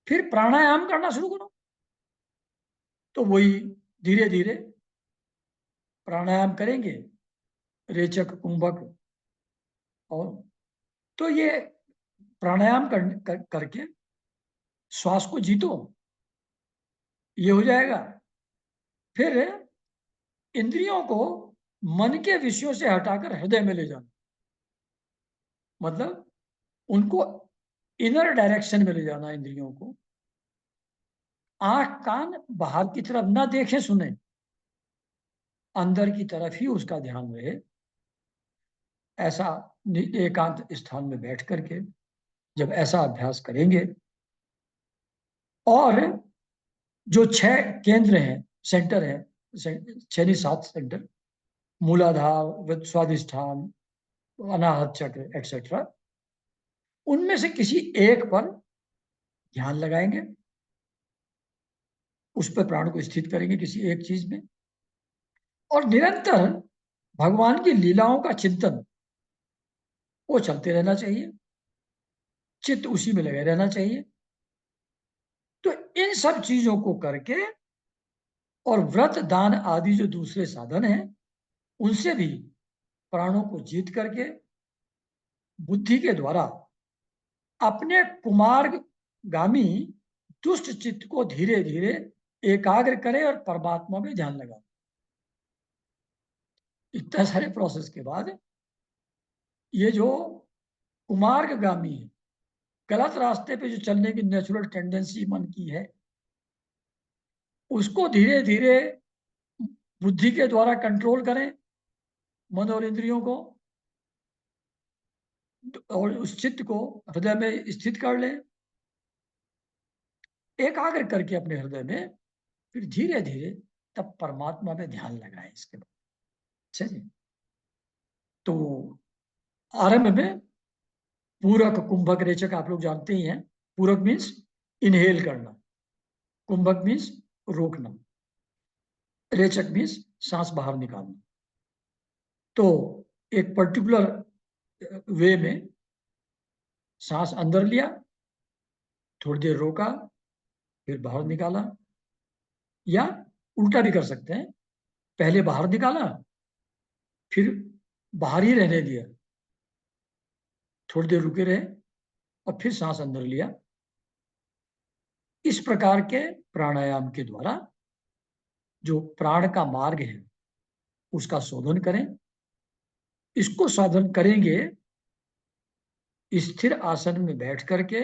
फिर प्राणायाम करना शुरू करो। तो वही धीरे धीरे प्राणायाम करेंगे, रेचक, कुंभक। और तो ये प्राणायाम करके श्वास को जीतो, ये हो जाएगा। फिर इंद्रियों को मन के विषयों से हटाकर हृदय में ले जाना, मतलब उनको इनर डायरेक्शन में ले जाना इंद्रियों को। आंख कान बाहर की तरफ ना देखे सुने, अंदर की तरफ ही उसका ध्यान रहे। ऐसा एकांत स्थान में बैठ करके जब ऐसा अभ्यास करेंगे, और जो 6 केंद्र हैं, सेंटर है, 6 नहीं 7 सेंटर, मूलाधार, स्वादिष्ठान, अनाहत चक्र एक्सेट्रा, उनमें से किसी एक पर ध्यान लगाएंगे, उस पर प्राण को स्थित करेंगे किसी एक चीज में, और निरंतर भगवान की लीलाओं का चिंतन वो चलते रहना चाहिए, चित्त उसी में लगे रहना चाहिए। तो इन सब चीजों को करके और व्रत दान आदि जो दूसरे साधन हैं उनसे भी प्राणों को जीत करके बुद्धि के द्वारा अपने कुमार्गामी दुष्ट चित्त को धीरे धीरे एकाग्र करे और परमात्मा में ध्यान लगा। इतना सारे प्रोसेस के बाद ये जो कुमार्गामी है, गलत रास्ते पे जो चलने की नेचुरल टेंडेंसी मन की है, उसको धीरे धीरे बुद्धि के द्वारा कंट्रोल करें, मन और इंद्रियों को, और उस चित्त को हृदय में स्थित कर लें, एकाग्र करके अपने हृदय में, फिर धीरे धीरे तब परमात्मा में ध्यान लगाएं इसके बाद। चलिए, तो आरंभ में पूरक, कुंभक, रेचक आप लोग जानते ही हैं। पूरक मीन्स इनहेल करना, कुंभक मीन्स रोकना, रेचक मीन्स सांस बाहर निकालना। तो एक पर्टिकुलर वे में सांस अंदर लिया, थोड़ी देर रोका, फिर बाहर निकाला, या उल्टा भी कर सकते हैं, पहले बाहर निकाला, फिर बाहर ही रहने दिया, थोड़ी देर रुके रहे और फिर सांस अंदर लिया। इस प्रकार के प्राणायाम के द्वारा जो प्राण का मार्ग है उसका शोधन करें। इसको साधन करेंगे स्थिर आसन में बैठ करके,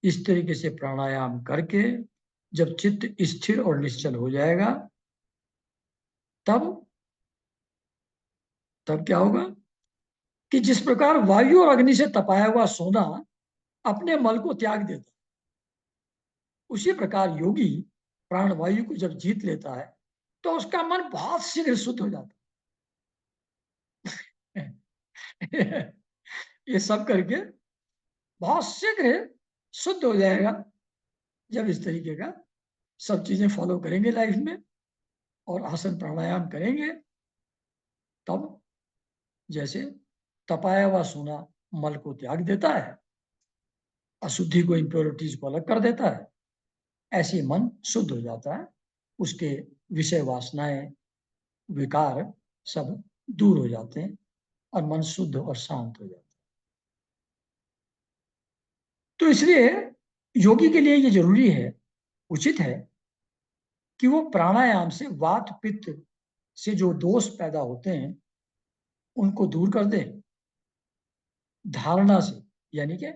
इस तरीके से प्राणायाम करके। जब चित्त स्थिर और निश्चल हो जाएगा, तब तब क्या होगा कि जिस प्रकार वायु और अग्नि से तपाया हुआ सोना अपने मल को त्याग देता, उसी प्रकार योगी प्राण वायु को जब जीत लेता है तो उसका मन बहुत शीघ्र शुद्ध हो जाता है। ये सब करके बहुत शीघ्र शुद्ध हो जाएगा जब इस तरीके का सब चीजें फॉलो करेंगे लाइफ में और आसन प्राणायाम करेंगे। तब जैसे तपाया हुआ सोना मल को त्याग देता है, अशुद्धि को, इम्प्योरिटीज को अलग कर देता है, ऐसे मन शुद्ध हो जाता है। उसके विषय वासनाएं, विकार सब दूर हो जाते हैं और मन शुद्ध और शांत हो जाता है। तो इसलिए योगी के लिए ये जरूरी है, उचित है कि वो प्राणायाम से वात पित्त से जो दोष पैदा होते हैं उनको दूर कर दे। धारणा से, यानी कि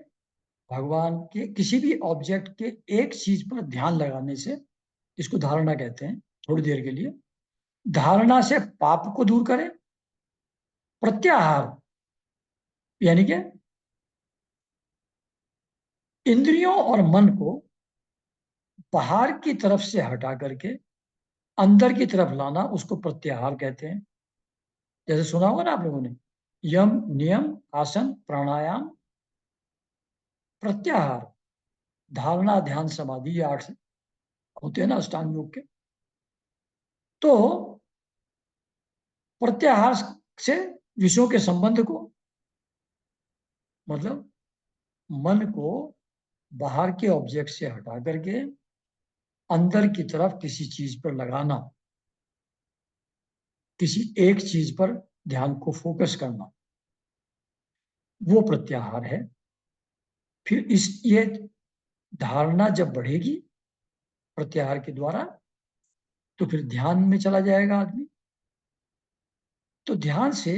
भगवान के किसी भी ऑब्जेक्ट के एक चीज पर ध्यान लगाने से, इसको धारणा कहते हैं, थोड़ी देर के लिए धारणा से पाप को दूर करें। प्रत्याहार यानी कि इंद्रियों और मन को बाहर की तरफ से हटा करके अंदर की तरफ लाना, उसको प्रत्याहार कहते हैं। जैसे सुना होगा ना आप लोगों ने, यम नियम आसन प्राणायाम प्रत्याहार, धारणा ध्यान समाधि, ये 8 होते हैं ना अष्टांग योग के। तो प्रत्याहार से विषयों के संबंध को, मतलब मन को बाहर के ऑब्जेक्ट से हटा करके अंदर की तरफ किसी चीज पर लगाना, किसी एक चीज पर ध्यान को फोकस करना, वो प्रत्याहार है। फिर ये धारणा जब बढ़ेगी प्रत्याहार के द्वारा, तो फिर ध्यान में चला जाएगा आदमी। तो ध्यान से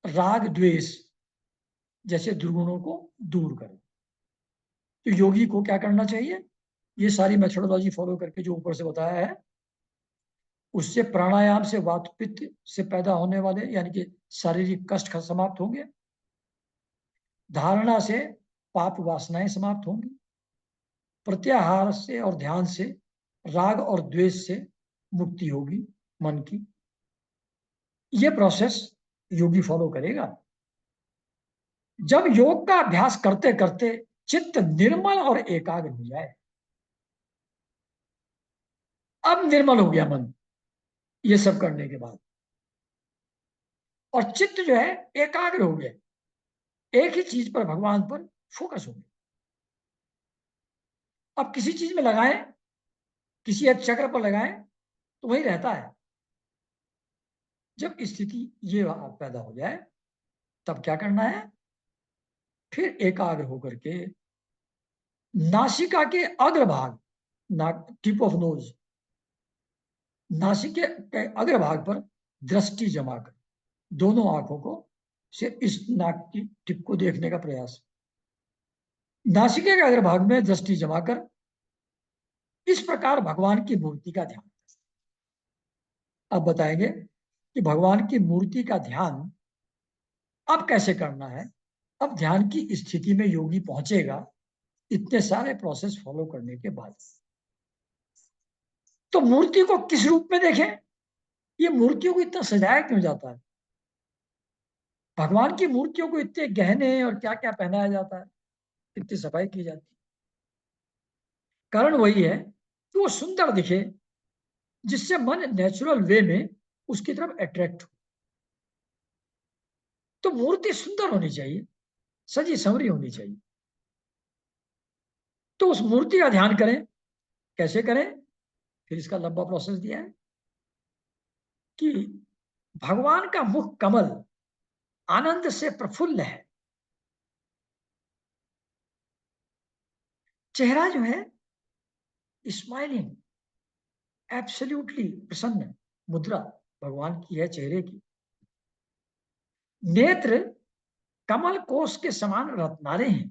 राग द्वेष जैसे दुर्गुणों को दूर करें। तो योगी को क्या करना चाहिए, ये सारी मेथोडोलॉजी फॉलो करके जो ऊपर से बताया है, उससे प्राणायाम से वात पित्त से पैदा होने वाले यानी कि शारीरिक कष्ट समाप्त होंगे। धारणा से पाप वासनाएं समाप्त होंगी। प्रत्याहार से और ध्यान से राग और द्वेष से मुक्ति होगी मन की। ये प्रोसेस योगी फॉलो करेगा। जब योग का अभ्यास करते करते चित्त निर्मल और एकाग्र हो जाए, अब निर्मल हो गया मन ये सब करने के बाद, और चित्त जो है एकाग्र हो गया, एक ही चीज पर भगवान पर फोकस हो गया। अब किसी चीज में लगाएं, किसी एक चक्र पर लगाएं तो वही रहता है। जब स्थिति ये पैदा हो जाए, तब क्या करना है, फिर एकाग्र होकर के नासिका के अग्रभाग, टिप ऑफ नोज, नासिका के अग्रभाग पर दृष्टि जमा कर दोनों आंखों को से इस नाक की टिप को देखने का प्रयास। नासिका के अग्रभाग में दृष्टि जमा कर इस प्रकार भगवान की मूर्ति का ध्यान। अब बताएंगे कि भगवान की मूर्ति का ध्यान अब कैसे करना है। अब ध्यान की स्थिति में योगी पहुंचेगा इतने सारे प्रोसेस फॉलो करने के बाद। तो मूर्ति को किस रूप में देखें, ये मूर्तियों को इतना सजाया क्यों जाता है, भगवान की मूर्तियों को इतने गहने और क्या क्या पहनाया जाता है, इतनी सफाई की जाती है। कारण वही है कि वो सुंदर दिखे, जिससे मन नेचुरल वे में उसकी तरफ अट्रैक्ट हो। तो मूर्ति सुंदर होनी चाहिए, सजी संवरी होनी चाहिए। तो उस मूर्ति का ध्यान करें। कैसे करें, फिर इसका लंबा प्रोसेस दिया है कि भगवान का मुख कमल आनंद से प्रफुल्ल है, चेहरा जो है स्माइलिंग, एब्सोल्युटली प्रसन्न मुद्रा भगवान की है चेहरे की। नेत्र कमल कोश के समान रत्नारे हैं।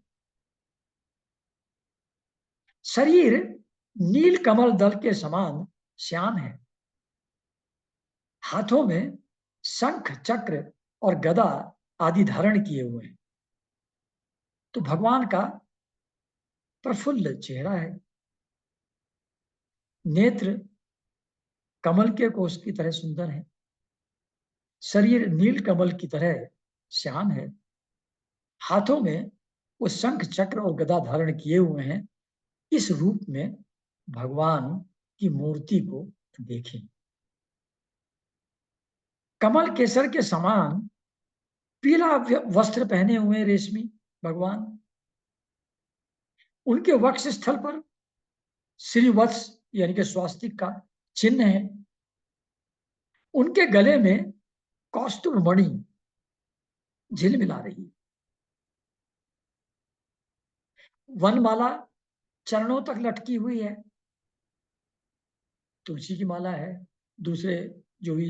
शरीर नील कमल दल के समान श्याम है। हाथों में शंख चक्र और गदा आदि धारण किए हुए हैं। तो भगवान का प्रफुल्ल चेहरा है। नेत्र कमल के कोश की तरह सुंदर है। शरीर नील कमल की तरह श्याम है। हाथों में वो शंख चक्र और गदा धारण किए हुए हैं। इस रूप में भगवान की मूर्ति को देखें। कमल केसर के समान पीला वस्त्र पहने हुए रेशमी भगवान। उनके वक्ष स्थल पर श्रीवत्स यानी कि स्वास्तिक का चिन्ह है। उनके गले में कौस्तुभ मणि झिलमिला रही है। वनमाला चरणों तक लटकी हुई है। तुलसी की माला है, दूसरे जो भी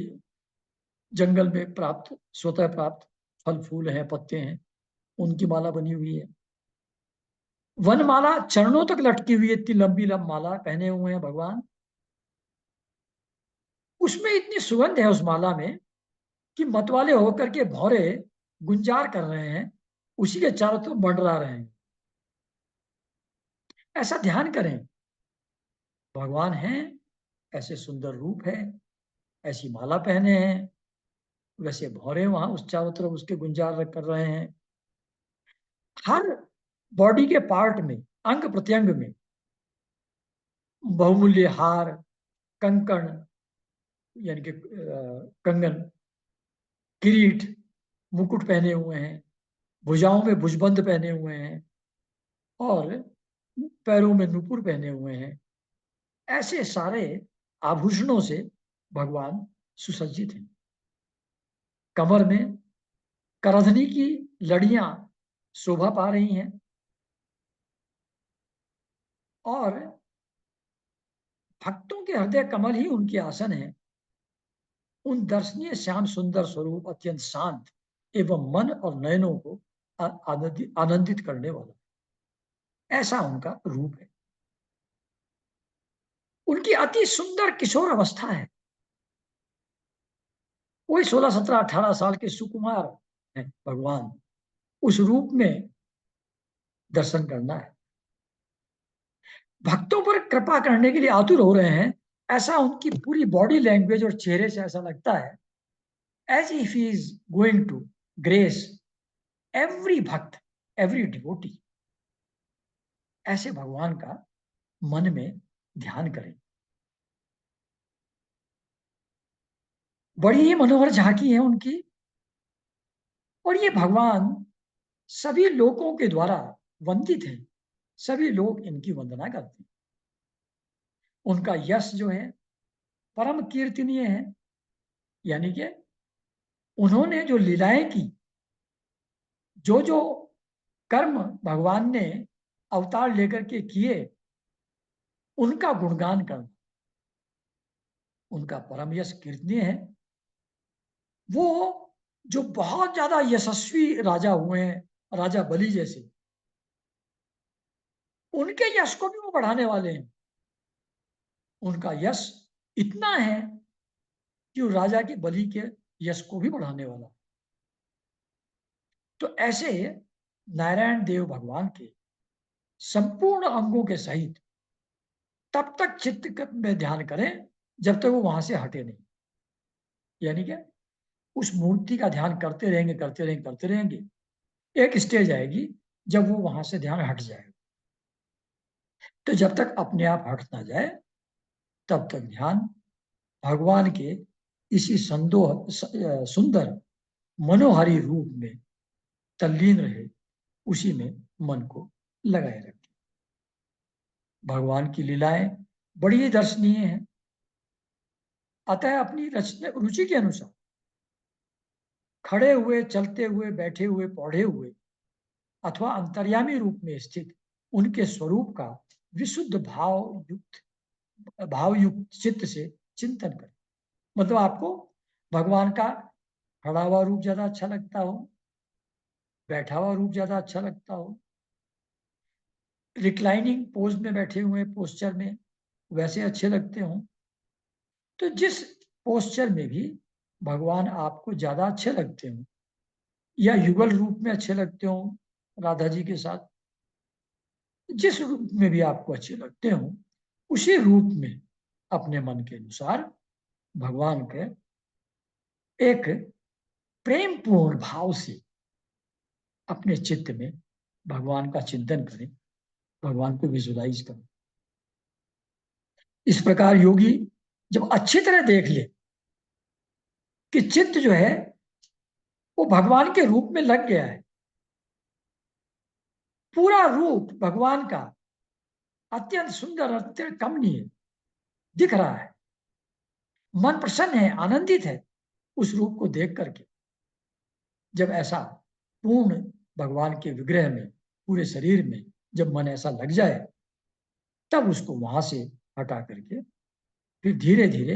जंगल में प्राप्त स्वतः प्राप्त फल फूल हैं, पत्ते हैं, उनकी माला बनी हुई है। वनमाला चरणों तक लटकी हुई है। इतनी लंबी माला पहने हुए हैं भगवान। उसमें इतनी सुगंध है उस माला में कि मतवाले होकर के भौरे गुंजार कर रहे हैं, उसी के चारों तरफ मंडरा रहे हैं। ऐसा ध्यान करें, भगवान हैं, ऐसे सुंदर रूप है, ऐसी माला पहने हैं, वैसे भौरे वहां उस चारों तरफ उसके गुंजार कर रहे हैं। हर बॉडी के पार्ट में, अंग प्रत्यंग में बहुमूल्य हार, कंकण यानी कि कंगन, किरीट, मुकुट पहने हुए हैं। भुजाओं में भुजबंद पहने हुए हैं और पैरों में नुपुर पहने हुए हैं। ऐसे सारे आभूषणों से भगवान सुसज्जित हैं। कमर में करधनी की लड़ियां शोभा पा रही हैं और भक्तों के हृदय कमल ही उनके आसन है। उन दर्शनीय श्याम सुंदर स्वरूप अत्यंत शांत एवं मन और नयनों को आनंदित करने वाला, ऐसा उनका रूप है। उनकी अति सुंदर किशोर अवस्था है। वही 16, 17, 18 साल के सुकुमार है भगवान। उस रूप में दर्शन करना है। भक्तों पर कृपा करने के लिए आतुर हो रहे हैं, ऐसा उनकी पूरी बॉडी लैंग्वेज और चेहरे से ऐसा लगता है, as if he is going to grace every bhakt, every devotee. ऐसे भगवान का मन में ध्यान करें। बड़ी ही मनोहर झांकी है उनकी, और ये भगवान सभी लोगों के द्वारा वंदित है। सभी लोग इनकी वंदना करते हैं। उनका यश जो है परम कीर्तनीय है। यानी कि उन्होंने जो लीलाएं की, जो जो कर्म भगवान ने अवतार लेकर के किए, उनका गुणगान करना, उनका परम यश कीर्तनीय है। वो जो बहुत ज्यादा यशस्वी राजा हुए हैं, राजा बलि जैसे, उनके यश को भी वो बढ़ाने वाले हैं। उनका यश इतना है कि वो राजा के बलि के यश को भी बढ़ाने वाला। तो ऐसे नारायण देव भगवान के संपूर्ण अंगों के सहित तब तक चित्त में ध्यान करें जब तक वो वहां से हटे नहीं। यानी कि उस मूर्ति का ध्यान करते रहेंगे, करते रहेंगे, करते रहेंगे। एक स्टेज आएगी जब वो वहां से ध्यान हट जाएगा। तो जब तक अपने आप हट ना जाए, तब तक ध्यान भगवान के इसी सुंदर मनोहारी रूप में तल्लीन रहे, उसी में मन को लगाए रखें। भगवान की लीलाएं बड़ी ही दर्शनीय हैं। अतः अपनी रचना रुचि के अनुसार खड़े हुए, चलते हुए, बैठे हुए, पौधे हुए अथवा अंतर्यामी रूप में स्थित उनके स्वरूप का विशुद्ध भावयुक्त चित्त से चिंतन करें। मतलब आपको भगवान का खड़ा हुआ रूप ज्यादा अच्छा लगता हो, बैठा हुआ रूप ज्यादा अच्छा लगता हो, रिक्लाइनिंग पोज में बैठे हुए पोस्चर में वैसे अच्छे लगते हो, तो जिस पोस्चर में भी भगवान आपको ज्यादा अच्छे लगते हो या युगल रूप में अच्छे लगते हो राधा जी के साथ, जिस रूप में भी आपको अच्छे लगते हो उसी रूप में अपने मन के अनुसार भगवान के एक प्रेम पूर्ण भाव से अपने चित्त में भगवान का चिंतन करें, भगवान को विजुलाइज करें। इस प्रकार योगी जब अच्छी तरह देख ले कि चित्त जो है वो भगवान के रूप में लग गया है, पूरा रूप भगवान का अत्यंत सुंदर, अत्यंत कमनीय दिख रहा है, मन प्रसन्न है, आनंदित है उस रूप को देख करके। जब ऐसा पूर्ण भगवान के विग्रह में, पूरे शरीर में जब मन ऐसा लग जाए, तब उसको वहां से हटा करके फिर धीरे धीरे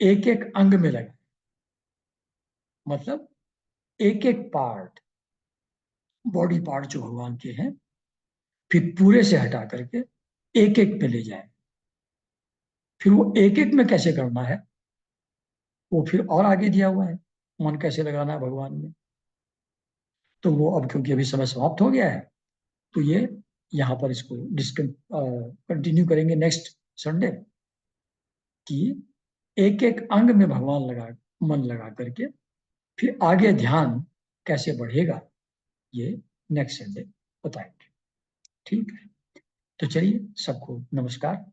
एक एक अंग में लगा, मतलब एक एक पार्ट, बॉडी पार्ट जो भगवान के हैं, फिर पूरे से हटा करके एक एक पे ले जाए। फिर वो एक एक में कैसे करना है वो फिर और आगे दिया हुआ है, मन कैसे लगाना है भगवान में। तो वो अब क्योंकि अभी समय समाप्त हो गया है, तो ये यहाँ पर इसको कंटिन्यू करेंगे नेक्स्ट संडे, कि एक एक अंग में भगवान लगा, मन लगा करके फिर आगे ध्यान कैसे बढ़ेगा, ये नेक्स्ट संडे बताएंगे। ठीक है, तो चलिए सबको नमस्कार।